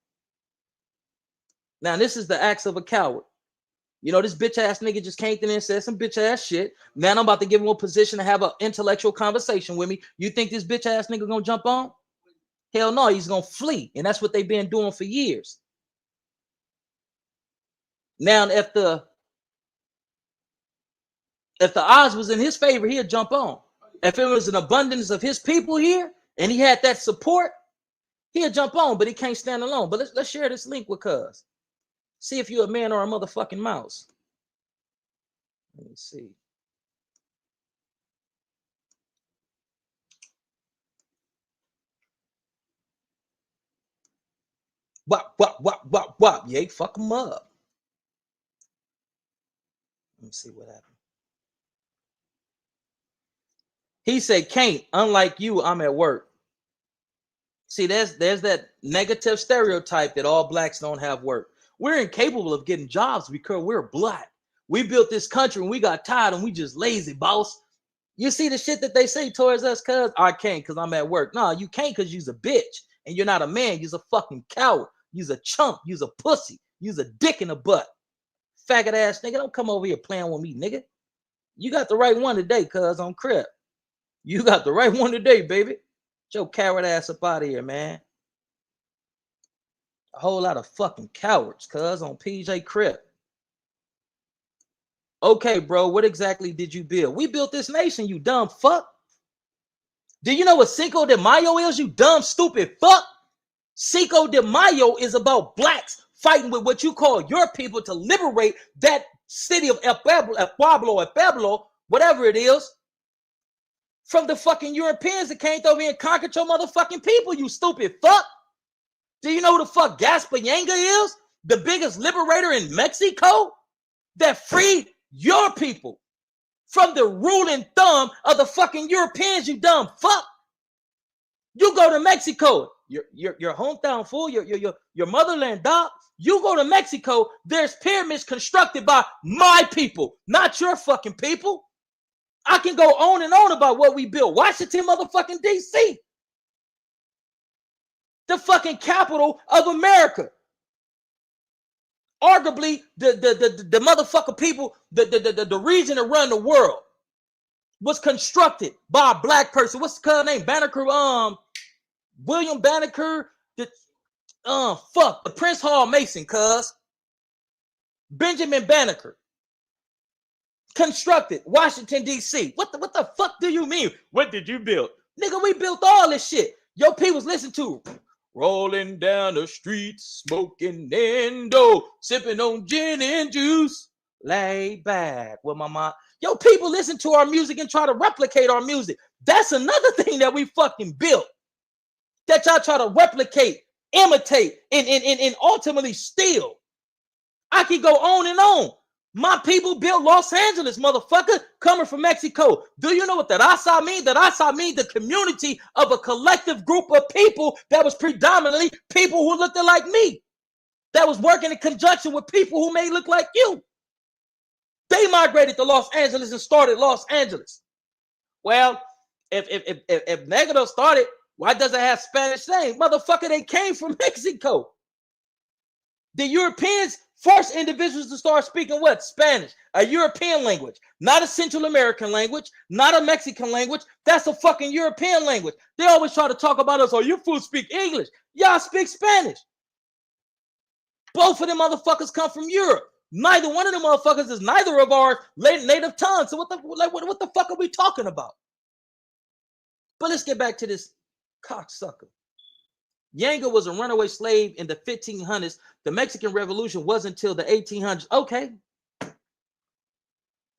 A: Now, this is the acts of a coward. You know, this bitch ass nigga just came in and said some bitch ass shit. Now I'm about to give him a position to have an intellectual conversation with me. You think this bitch ass nigga gonna jump on? Hell no, he's gonna flee. And that's what they've been doing for years. Now, if the odds was in his favor, he'd jump on. If it was an abundance of his people here and he had that support, He'll jump on, but he can't stand alone. But let's share this link with cuz. See if you're a man or a motherfucking mouse. Let me see. Wop. Yeah, fuck him up. Let me see what happened. He said, can't, unlike you, I'm at work. See, there's that negative stereotype that all blacks don't have work. We're incapable of getting jobs because we're black. We built this country and we got tired and we just lazy, boss. You see the shit that they say towards us, cuz I can't because I'm at work. No, you can't because you's a bitch and you're not a man. You's a fucking coward. You's a chump. You's a pussy. You's a dick in the butt. Faggot ass nigga, don't come over here playing with me, nigga. You got the right one today, cuz on Crip. You got the right one today, baby. Get your coward ass up out of here, man. A whole lot of fucking cowards, cuz on PJ Crip. Okay, bro, what exactly did you build? We built this nation, you dumb fuck. Do you know what Cinco de Mayo is, you dumb stupid fuck? Cinco de Mayo is about blacks fighting with what you call your people to liberate that city of El Pueblo, whatever it is, from the fucking Europeans that came over here and conquered your motherfucking people, you stupid fuck. Do you know who the fuck Gaspar Yanga is? The biggest liberator in Mexico that freed your people from the ruling thumb of the fucking Europeans, you dumb fuck. You go to Mexico, your hometown fool, your motherland dog. You go to Mexico, there's pyramids constructed by my people, not your fucking people. I can go on and on about what we built. Washington motherfucking DC. The fucking capital of America. Arguably the motherfucking people, the region around the world was constructed by a black person. What's the name? Banneker, William Banneker, the Prince Hall Mason, cuz. Benjamin Banneker. Constructed Washington, D.C. What the fuck do you mean? What did you build? Nigga, we built all this shit. Your people's listen to rolling down the street, smoking endo, sipping on gin and juice, lay back with my mom. Your people listen to our music and try to replicate our music. That's another thing that we fucking built. That y'all try to replicate, imitate, and ultimately steal. I can go on and on. My people built Los Angeles, motherfucker, coming from Mexico. Do you know what that Asa mean? That Asa mean the community of a collective group of people that was predominantly people who looked like me, that was working in conjunction with people who may look like you. They migrated to Los Angeles and started Los Angeles. Well, if Negro started, why does it have Spanish name? Motherfucker, they came from Mexico. The Europeans forced individuals to start speaking what? Spanish, a European language, not a Central American language, not a Mexican language. That's a fucking European language. They always try to talk about us, oh, you fools speak English. Y'all speak Spanish. Both of them motherfuckers come from Europe. Neither one of them motherfuckers is neither of our native tongues. So what the fuck are we talking about? But let's get back to this cocksucker. Yanga was a runaway slave in the 1500s. The Mexican Revolution wasn't until the 1800s. Okay.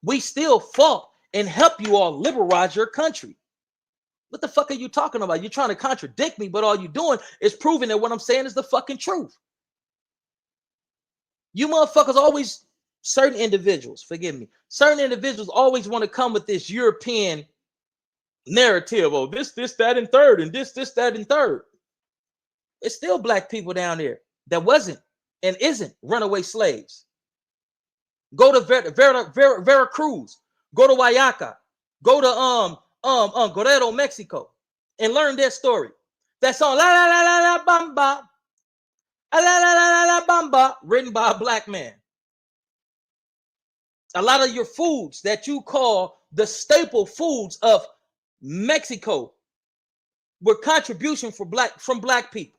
A: We still fought and helped you all liberate your country. What the fuck are you talking about? You're trying to contradict me, but all you're doing is proving that what I'm saying is the fucking truth. You motherfuckers always, certain individuals, forgive me, certain individuals always want to come with this European narrative. Oh, this, that, and third, and this, that, and third. It's still black people down there that wasn't and isn't runaway slaves. Go to Veracruz, go to Oaxaca, go to Guerrero, Mexico, and learn their story. That song, la la la la la bamba, la la la la la bamba, written by a black man. A lot of your foods that you call the staple foods of Mexico were contribution from black people.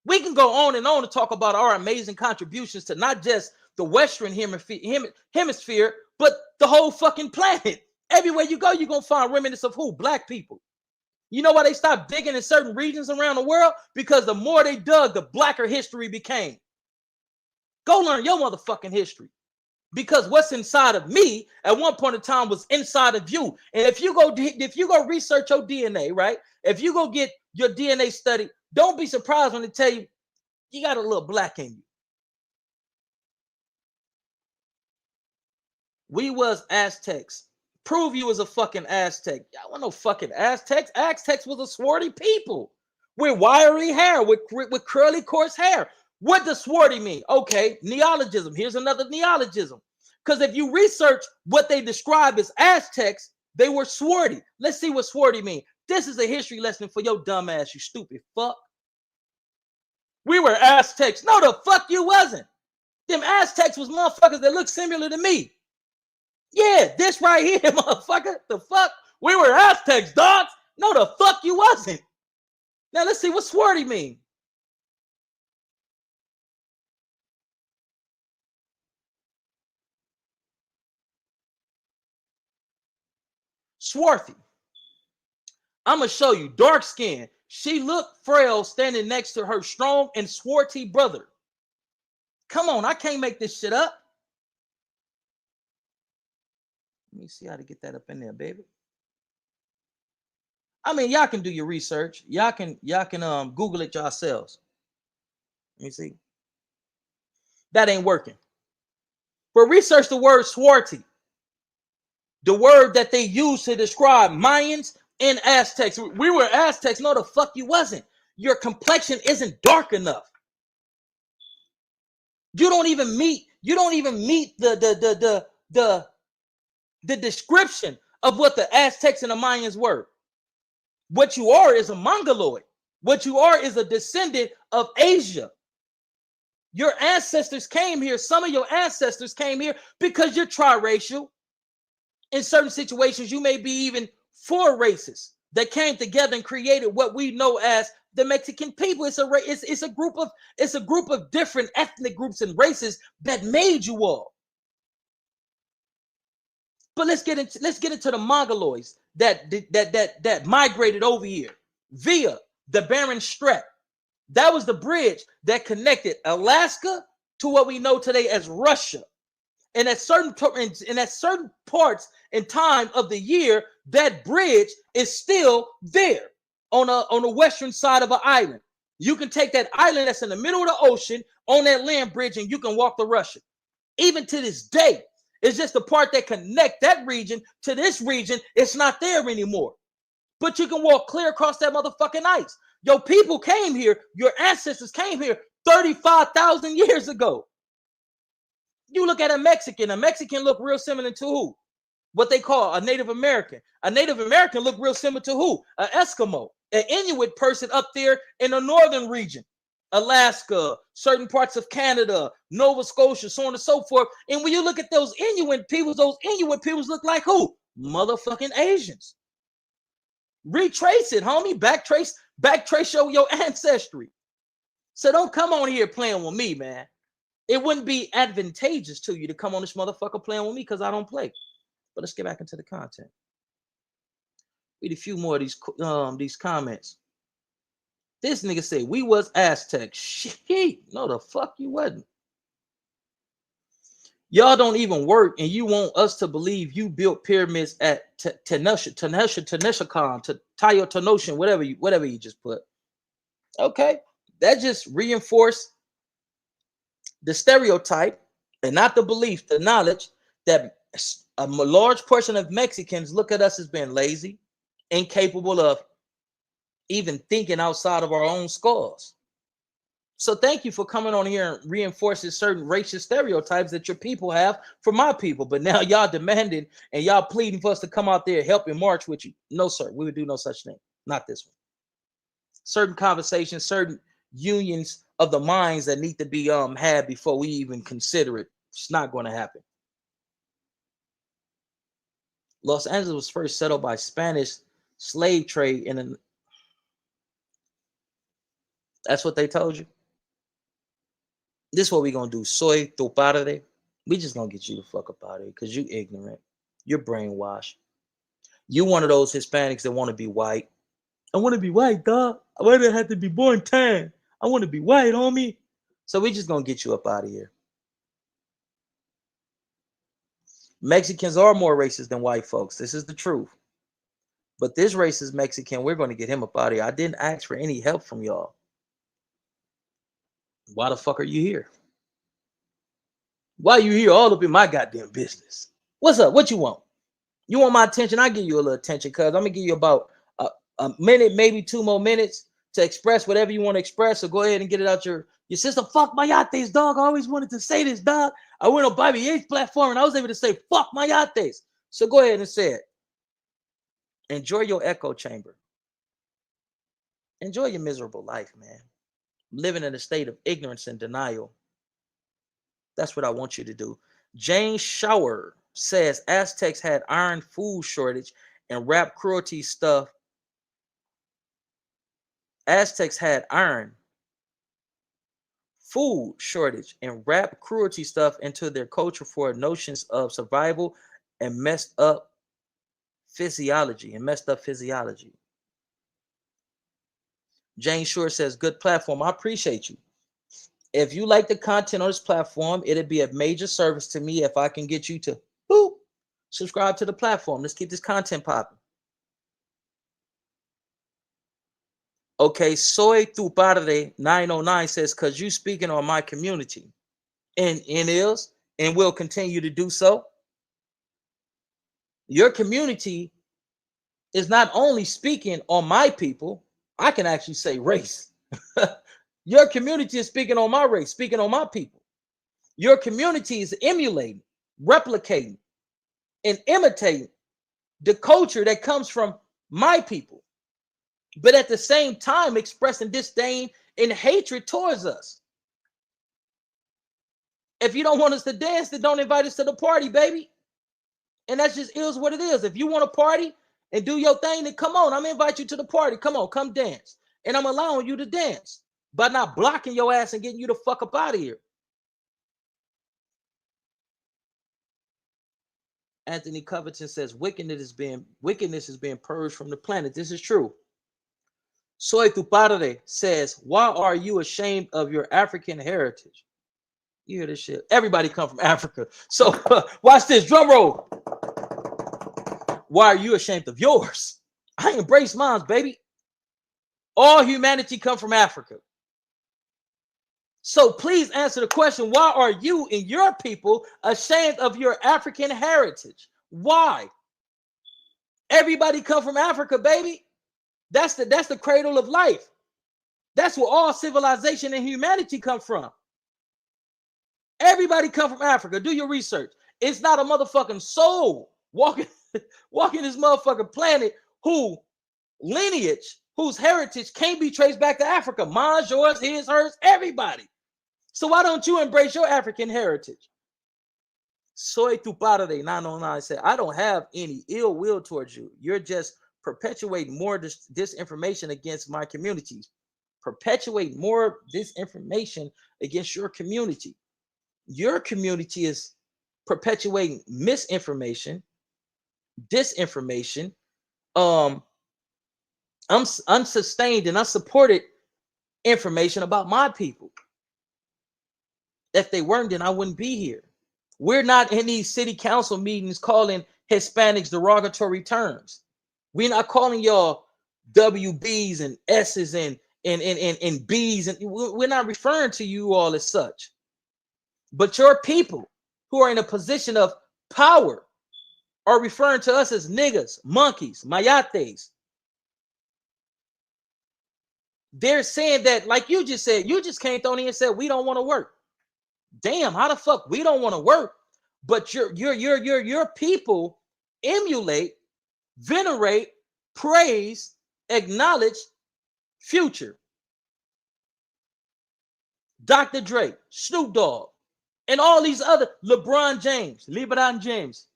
A: We can go on and on to talk about our amazing contributions to not just the Western hemisphere, but the whole fucking planet. Everywhere you go, you're going to find remnants of who? Black people. You know why they stopped digging in certain regions around the world? Because the more they dug, the blacker history became. Go learn your motherfucking history. Because what's inside of me at one point in time was inside of you. And if you go research your DNA, right? If you go get your DNA study, don't be surprised when they tell you you got a little black in you. We was Aztecs. Prove you was a fucking Aztec. Y'all want no fucking Aztecs. Aztecs was a swarthy people with wiry hair, with curly coarse hair. What does swarthy mean? Okay, neologism. Here's another neologism. Because if you research what they describe as Aztecs, they were swarthy. Let's see what swarthy mean. This is a history lesson for your dumb ass, you stupid fuck. We were Aztecs. No, the fuck you wasn't. Them Aztecs was motherfuckers that look similar to me. Yeah, this right here, motherfucker. The fuck? We were Aztecs, dogs. No, the fuck you wasn't. Now let's see what swarthy mean. Swarthy. I'm going to show you. Dark skin. She looked frail standing next to her strong and swarthy brother. Come on, I can't make this shit up. Let me see how to get that up in there, baby. I mean, y'all can do your research. Y'all can Google it yourselves. Let me see. That ain't working. But research the word swarthy. The word that they use to describe Mayans and Aztecs. We were Aztecs. No, the fuck you wasn't. Your complexion isn't dark enough. You don't even meet the description of what the Aztecs and the Mayans were. What you are is a Mongoloid. What you are is a descendant of Asia. Your ancestors came here. Some of your ancestors came here because you're triracial. In certain situations, you may be even four races that came together and created what we know as the Mexican people. It's a group of different ethnic groups and races that made you all. But let's get into the Mongoloids that migrated over here via the Bering Strait. That was the bridge that connected Alaska to what we know today as Russia. And at certain parts in time of the year, that bridge is still there on the western side of an island. You can take that island that's in the middle of the ocean on that land bridge, and you can walk to Russia. Even to this day, it's just the part that connect that region to this region. It's not there anymore. But you can walk clear across that motherfucking ice. Your people came here. Your ancestors came here 35,000 years ago. You look at a Mexican look real similar to who? What they call a Native American. A Native American look real similar to who? An Eskimo, an Inuit person up there in the northern region. Alaska, certain parts of Canada, Nova Scotia, so on and so forth. And when you look at those Inuit peoples look like who? Motherfucking Asians. Retrace it, homie. Backtrace your ancestry. So don't come on here playing with me, man. It wouldn't be advantageous to you to come on this motherfucker playing with me because I don't play. But let's get back into the content. Read a few more of these comments. This nigga said we was Aztecs. Shit, no the fuck you wasn't. Y'all don't even work, and you want us to believe you built pyramids at Taneshakan, Tayotanoshan, whatever you just put. Okay, that just reinforced the stereotype and not the belief, the knowledge that a large portion of Mexicans look at us as being lazy, incapable of even thinking outside of our own skulls. So thank you for coming on here and reinforcing certain racist stereotypes that your people have for my people. But now y'all demanding and y'all pleading for us to come out there and help and march with you. No, sir, we would do no such thing. Not this one. Certain conversations, certain unions of the minds that need to be had before we even consider it. It's not going to happen. Los Angeles was first settled by Spanish slave trade that's what they told you. This is what we're going to do. Soy tu padre. We just going to get you the fuck up out of here because you ignorant. You're brainwashed. You one of those Hispanics that want to be white. I want to be white, dog. Why do I have to be born tan? I want to be white, homie. So we just gonna get you up out of here. Mexicans are more racist than white folks. This is the truth. But this racist Mexican, we're going to get him up out of here. I didn't ask for any help from y'all. Why the fuck are you here? Why are you here all up in my goddamn business? What's up? What you want? You want my attention? I'll give you a little attention, cuz I'm going to give you about a minute, maybe 2 more minutes to express whatever you want to express. So go ahead and get it out your system. Fuck mayates, dog. I always wanted to say this, dog. I went on Bobby Yates platform and I was able to say fuck mayates. So go ahead and say it. Enjoy your echo chamber. Enjoy your miserable life, man. Living in a state of ignorance and denial. That's what I want you to do. Jane Shower says Aztecs had iron food shortage and rap cruelty stuff. Aztecs had iron food shortage and rap cruelty stuff into their culture for notions of survival and messed up physiology. Jane Shore says, good platform. I appreciate you. If you like the content on this platform, it'd be a major service to me if I can get you to subscribe to the platform. Let's keep this content popping. Okay, Soy Tu Padre 909 says, because you speaking on my community. And is, and will continue to do so. Your community is not only speaking on my people, I can actually say race. Your community is speaking on my race, speaking on my people. Your community is emulating, replicating, and imitating the culture that comes from my people, but at the same time expressing disdain and hatred towards us. If you don't want us to dance, then don't invite us to the party, baby. And that's just is what it is. If you want to party and do your thing, then come on. I'm gonna invite you to the party. Come on, come dance. And I'm allowing you to dance by not blocking your ass and getting you the fuck up out of here. Anthony Covington says wickedness is being purged from the planet. This is true. Soy Tu Padre says, why are you ashamed of your African heritage? You hear this shit? Everybody come from Africa. So watch this, drum roll. Why are you ashamed of yours? I embrace mine, baby. All humanity come from Africa. So please answer the question, why are you and your people ashamed of your African heritage? Why? Everybody come from Africa, baby. That's the cradle of life. That's where all civilization and humanity come from. Everybody come from Africa. Do your research. It's not a motherfucking soul walking this motherfucking planet whose heritage can't be traced back to Africa. Mine, yours, his, hers, everybody. So why don't you embrace your African heritage? Soy Tu Padre 909 said, I don't have any ill will towards you. You're just perpetuating more disinformation against my communities. Perpetuate more disinformation against your community. Your community is perpetuating misinformation, disinformation, unsustained and unsupported information about my people. If they weren't, then I wouldn't be here. We're not in these city council meetings calling Hispanics derogatory terms. We're not calling y'all WBs and S's and B's, and we're not referring to you all as such. But your people who are in a position of power are referring to us as niggas, monkeys, mayates. They're saying that, like you just said, you just came on in and said we don't want to work. Damn, how the fuck we don't want to work? But your people emulate, venerate, praise, acknowledge Future, Dr. Dre, Snoop Dogg, and all these other LeBron James.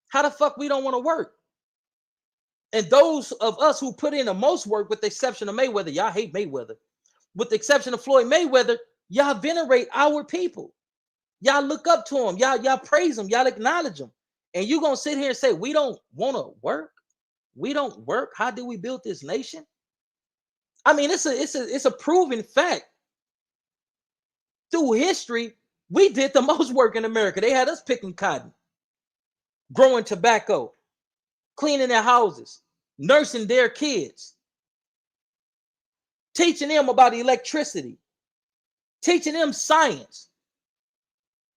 A: How the fuck we don't want to work? And those of us who put in the most work, with the exception of Mayweather, y'all hate Mayweather. With the exception of Floyd Mayweather, y'all venerate our people. Y'all look up to them. Y'all praise them. Y'all acknowledge them. And you gonna sit here and say we don't want to work? We don't work. How did we build this nation? I mean, it's a proven fact. Through history, we did the most work in America. They had us picking cotton, growing tobacco, cleaning their houses, nursing their kids, teaching them about electricity, teaching them science.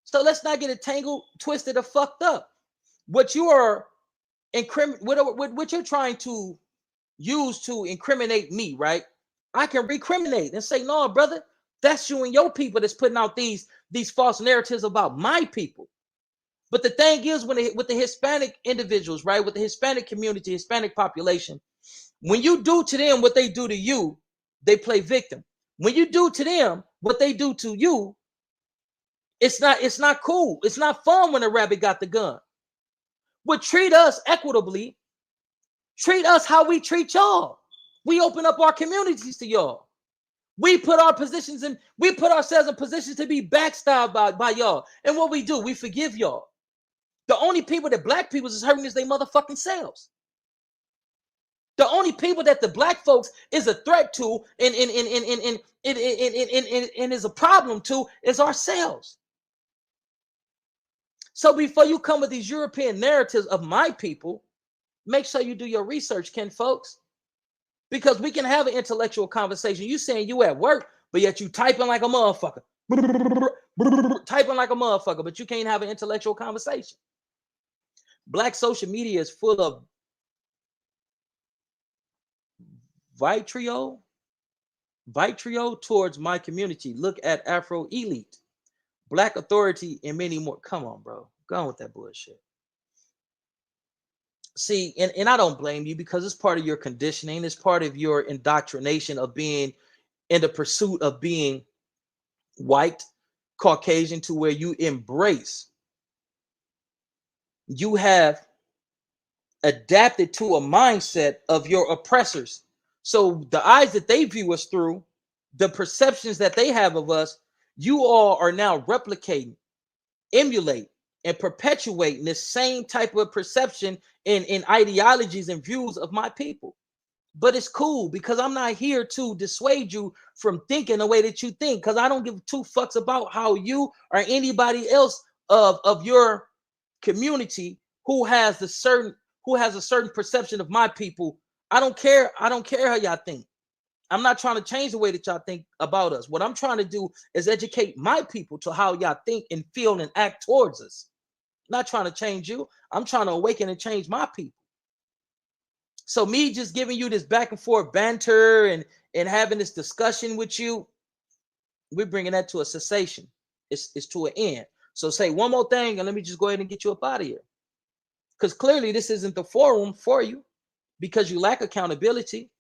A: So let's not get it tangled, twisted, or fucked up. What you are what you're trying to use to incriminate me, right? I can recriminate and say, no, brother, that's you and your people that's putting out these false narratives about my people. But the thing is, with the Hispanic individuals, right, with the Hispanic community, Hispanic population, when you do to them what they do to you, they play victim. When you do to them what they do to you, it's not cool. It's not fun when a rabbit got the gun. But treat us equitably. Treat us how we treat y'all. We open up our communities to y'all. We put ourselves in positions to be backstabbed by y'all. And what we do, we forgive y'all. The only people that black people is hurting is they motherfucking selves. The only people that the black folks is a threat to and is a problem to is ourselves. So before you come with these European narratives of my people, make sure you do your research, Ken folks. Because we can have an intellectual conversation. You saying you at work, but yet you typing like a motherfucker. Typing like a motherfucker, but you can't have an intellectual conversation. Black social media is full of vitriol towards my community. Look at Afro Elite, Black Authority, and many more. Come on, bro. Go on with that bullshit. See, and I don't blame you because it's part of your conditioning. It's part of your indoctrination of being in the pursuit of being white, Caucasian, to where you embrace. You have adapted to a mindset of your oppressors. So the eyes that they view us through, the perceptions that they have of us, you all are now replicating, emulate, and perpetuating this same type of perception in ideologies and views of my people. But it's cool because I'm not here to dissuade you from thinking the way that you think, because I don't give two fucks about how you or anybody else of your community who has a certain perception of my people. I don't care how y'all think. I'm not trying to change the way that y'all think about us. What I'm trying to do is educate my people to how y'all think and feel and act towards us. I'm not trying to change you. I'm trying to awaken and change my people. So me just giving you this back and forth banter and having this discussion with you, we're bringing that to a cessation. It's to an end. So say one more thing and let me just go ahead and get you up out of here. Because clearly this isn't the forum for you because you lack accountability.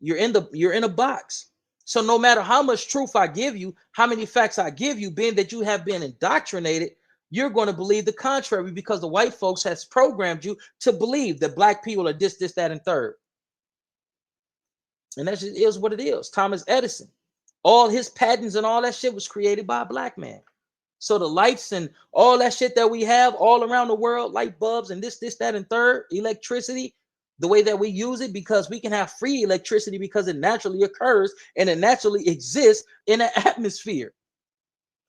A: You're in a box. So no matter how much truth I give you, how many facts I give you, being that you have been indoctrinated, you're going to believe the contrary because the white folks has programmed you to believe that black people are this, that, and third. And that just is what it is. Thomas Edison, all his patents and all that shit was created by a black man. So the lights and all that shit that we have all around the world, light bulbs and this, that, and third, electricity, the way that we use it, because we can have free electricity because it naturally occurs and it naturally exists in an atmosphere.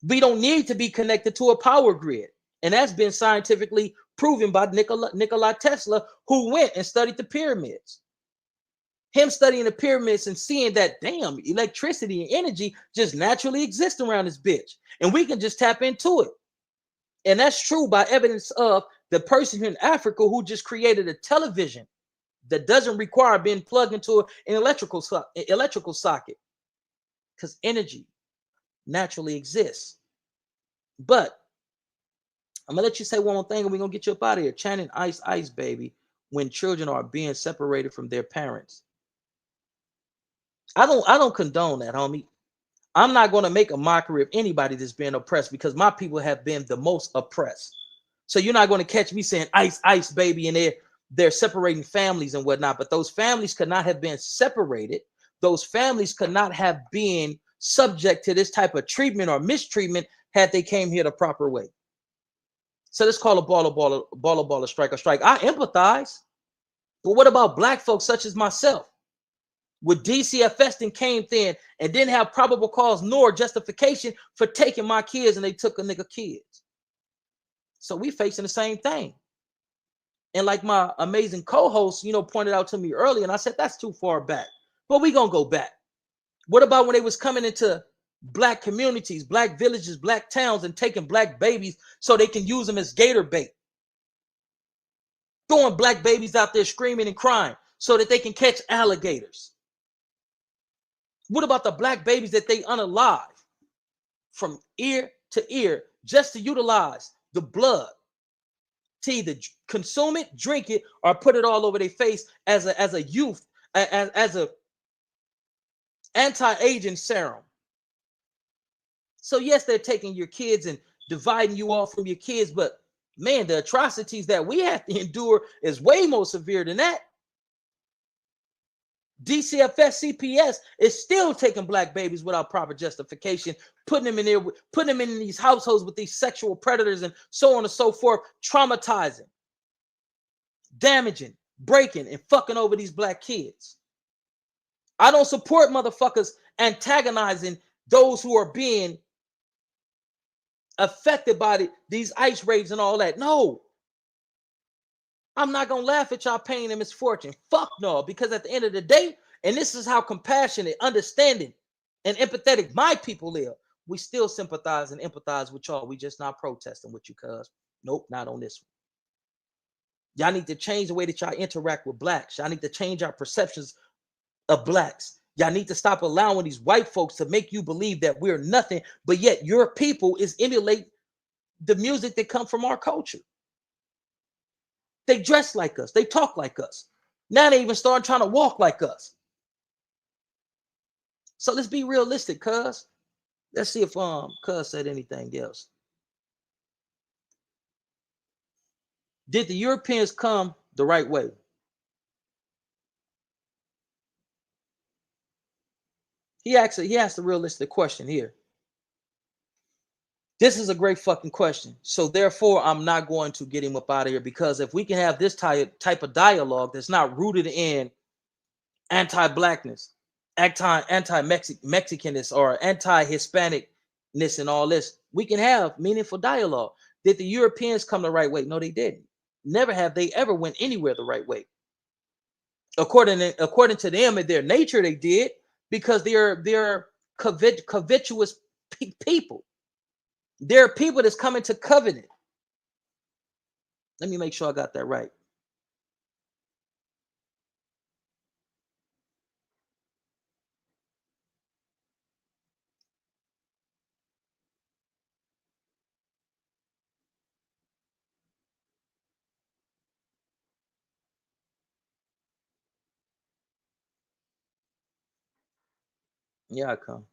A: We don't need to be connected to a power grid. And that's been scientifically proven by Nikola Tesla, who went and studied the pyramids. Him studying the pyramids and seeing that, damn, electricity and energy just naturally exist around this bitch. And we can just tap into it. And that's true by evidence of the person in Africa who just created a television that doesn't require being plugged into an electrical socket because energy naturally exists. But I'm gonna let you say one more thing and we're gonna get you up out of here. Chanting ice, ice, baby, when children are being separated from their parents. I don't condone that, homie. I'm not gonna make a mockery of anybody that's being oppressed because my people have been the most oppressed. So you're not gonna catch me saying ice, ice, baby, and they're separating families and whatnot, but those families could not have been separated. Those families could not have been subject to this type of treatment or mistreatment had they came here the proper way. So let's call a baller strike a strike. I empathize. But what about black folks such as myself? With DCFS then came then and didn't have probable cause nor justification for taking my kids, and they took a nigga kids. So we facing the same thing. And like my amazing co-host, pointed out to me earlier, and I said, that's too far back. But we gonna go back. What about when they was coming into black communities, black villages, black towns, and taking black babies so they can use them as gator bait? Throwing black babies out there screaming and crying so that they can catch alligators. What about the black babies that they unalive from ear to ear just to utilize the blood to either consume it, drink it, or put it all over their face as a youth, as a anti-aging serum? So yes, they're taking your kids and dividing you off from your kids, but man, the atrocities that we have to endure is way more severe than that. DCFS CPS is still taking black babies without proper justification, putting them in these households with these sexual predators and so on and so forth, traumatizing, damaging, breaking, and fucking over these black kids. I don't support motherfuckers antagonizing those who are being affected by these ICE raids and all that. No. I'm not going to laugh at y'all pain and misfortune. Fuck no, because at the end of the day, and this is how compassionate, understanding, and empathetic my people live, we still sympathize and empathize with y'all. We just not protesting with you, cuz. Nope, not on this one. Y'all need to change the way that y'all interact with blacks. Y'all need to change our perceptions of blacks. Y'all need to stop allowing these white folks to make you believe that we're nothing, but yet your people is emulate the music that come from our culture. They dress like us. They talk like us. Now they even start trying to walk like us. So let's be realistic, cuz. Let's see if cuz said anything else. Did the Europeans come the right way? He asked a realistic question here. This is a great fucking question. So therefore, I'm not going to get him up out of here, because if we can have this type of dialogue that's not rooted in anti-blackness, anti-Mexicanness, or anti-Hispanicness and all this, we can have meaningful dialogue. Did the Europeans come the right way? No, they didn't. Never have they ever went anywhere the right way. According to them and their nature, they did, because they're covetous people. There are people that's coming to covenant. Let me make sure I got that right. Yeah, I come.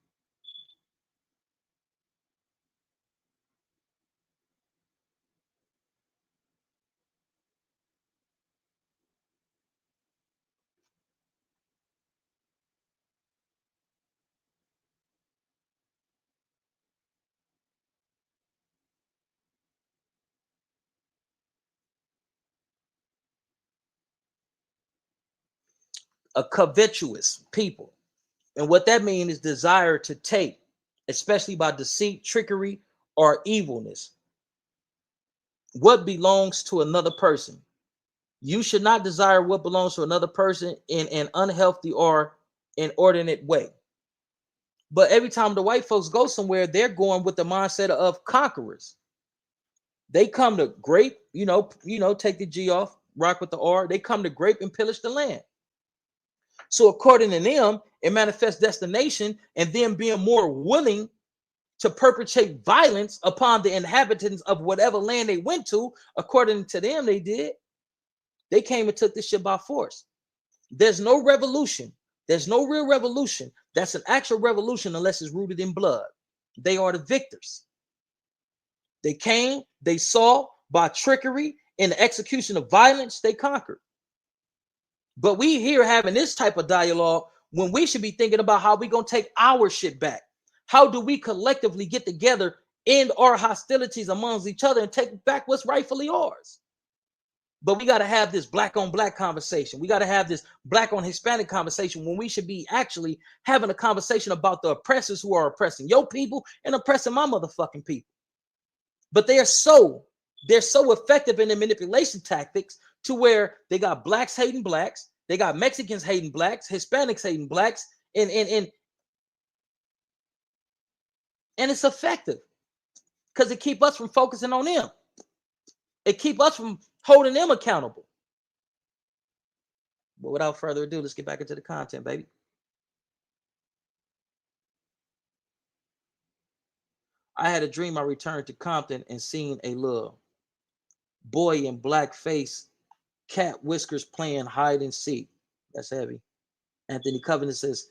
A: A covetous people. And what that means is desire to take, especially by deceit, trickery, or evilness, what belongs to another person. You should not desire what belongs to another person in an unhealthy or inordinate way. But every time the white folks go somewhere, they're going with the mindset of conquerors. They come to grape, take the G off, rock with the R. They come to grape and pillage the land. So according to them, it manifests destination and them being more willing to perpetrate violence upon the inhabitants of whatever land they went to. According to them, they did. They came and took this shit by force. There's no revolution. There's no real revolution. That's an actual revolution unless it's rooted in blood. They are the victors. They came, they saw by trickery and the execution of violence, they conquered. But we here having this type of dialogue when we should be thinking about how we going to take our shit back. How do we collectively get together end our hostilities amongst each other and take back what's rightfully ours. But we got to have this black on black conversation. We got to have this black on Hispanic conversation when we should be actually having a conversation about the oppressors who are oppressing your people and oppressing my motherfucking people. But they're so effective in their manipulation tactics to where they got blacks hating blacks, they got Mexicans hating blacks, Hispanics hating blacks, and it's effective because it keeps us from focusing on them. It keeps us from holding them accountable. But without further ado, let's get back into the content, baby. I had a dream I returned to Compton and seen a little boy in black face, cat whiskers playing hide and seek. That's heavy. Anthony Covenant says,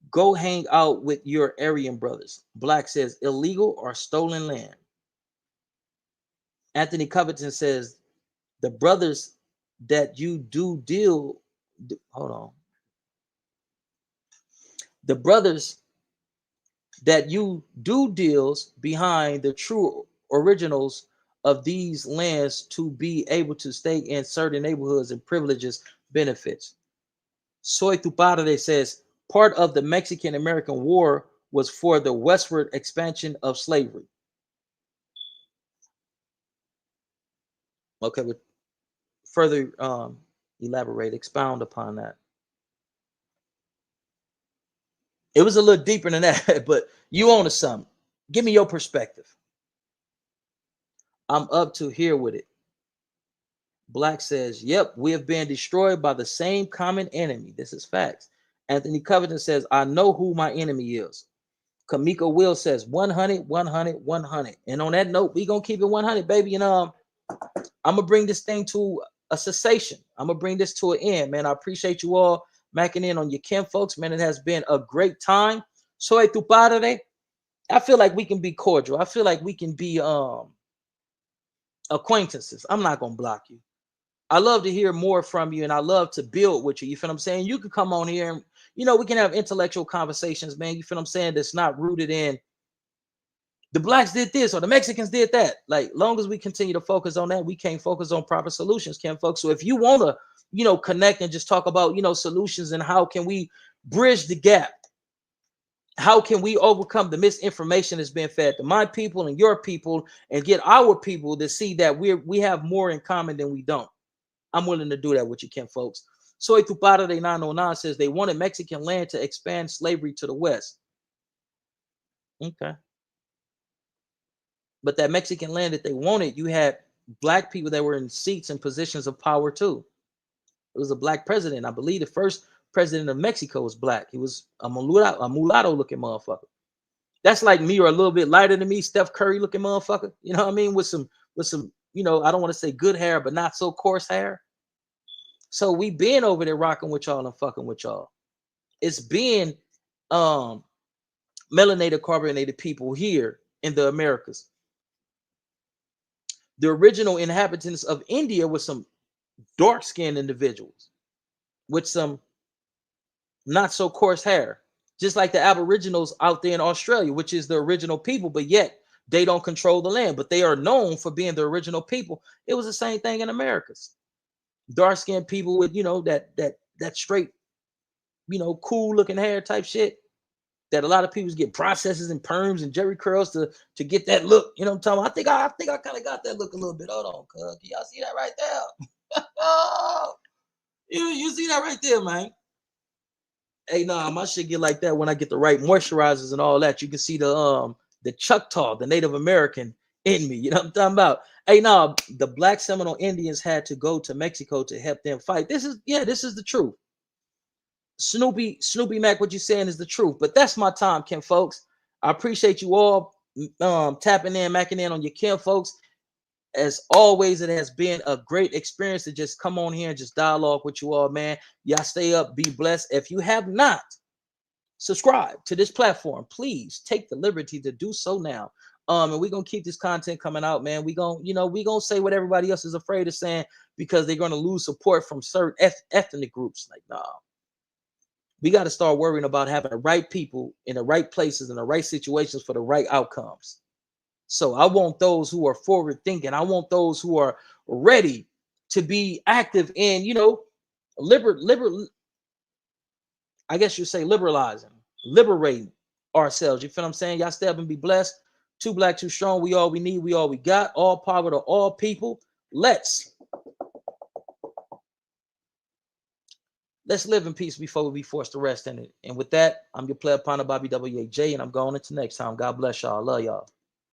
A: go hang out with your Aryan brothers. Black says, illegal or stolen land. Anthony Covington says, the brothers that you do deal, hold on. The brothers that you do deals behind the true originals of these lands to be able to stay in certain neighborhoods and privileges benefits. Soy tu padre says, part of the Mexican-American War was for the westward expansion of slavery. Okay, but further elaborate, expound upon that. It was a little deeper than that, but you own something. Give me your perspective. I'm up to here with it. Black says, yep, we have been destroyed by the same common enemy. This is facts. Anthony Covington says, I know who my enemy is. Kamiko Will says 100, 100, 100. And on that note, we going to keep it 100, baby. And I'm going to bring this thing to a cessation. I'm going to bring this to an end, man. I appreciate you all macking in on your kin folks, man. It has been a great time. Soy tu padre. I feel like we can be cordial. I feel like we can be acquaintances. I'm not going to block you. I love to hear more from you, and I love to build with you. You feel what I'm saying? You can come on here and, we can have intellectual conversations, man. You feel what I'm saying? That's not rooted in the blacks did this or the Mexicans did that. Like, long as we continue to focus on that, we can't focus on proper solutions, can folks? So if you want to, connect and just talk about, solutions and how can we bridge the gap? How can we overcome the misinformation that's been fed to my people and your people and get our people to see that we have more in common than we don't? I'm willing to do that with you, Ken, folks. Soy tu padre 909 says they wanted Mexican land to expand slavery to the West. Okay. But that Mexican land that they wanted, you had black people that were in seats and positions of power too. It was a black president. I believe the first president of Mexico was black. He was a mulatto looking motherfucker. That's like me, or a little bit lighter than me, Steph Curry looking motherfucker. You know what I mean? With some, I don't want to say good hair, but not so coarse hair. So we been over there rocking with y'all and fucking with y'all. It's been melanated, carbonated people here in the Americas. The original inhabitants of India were some dark-skinned individuals with some not so coarse hair, just like the Aboriginals out there in Australia, which is the original people, but yet they don't control the land, but they are known for being the original people. It was the same thing in Americas. Dark-skinned people with, that straight, cool looking hair type shit that a lot of people get processes and perms and jerry curls to get that look. You know what I'm talking about? I think I kind of got that look a little bit. Hold on, cuz. Y'all see that right there? Oh, you see that right there, man? Hey, nah, my shit get like that when I get the right moisturizers and all that. You can see the Choctaw, the Native American in me. You know what I'm talking about? Hey, nah, the Black Seminole Indians had to go to Mexico to help them fight. This is the truth. Snoopy Mac, what you're saying is the truth. But that's my time, Ken folks. I appreciate you all tapping in, macking in on your Ken folks. As always, it has been a great experience to just come on here and just dialogue with you all, man. Y'all stay up, be blessed. If you have not subscribed to this platform, please take the liberty to do so now. And we're gonna keep this content coming out, man. We're gonna say what everybody else is afraid of saying because they're gonna lose support from certain ethnic groups. Like, nah. We got to start worrying about having the right people in the right places in the right situations for the right outcomes. So I want those who are forward thinking. I want those who are ready to be active in, you know, I guess you say liberalizing, liberating ourselves. You feel what I'm saying? Y'all stay up and be blessed. Too black, too strong. We all we need. We all we got. All power to all people. Let's live in peace before we be forced to rest in it. And with that, I'm your player partner, Bobby WAJ, and I'm going into next time. God bless y'all. I love y'all.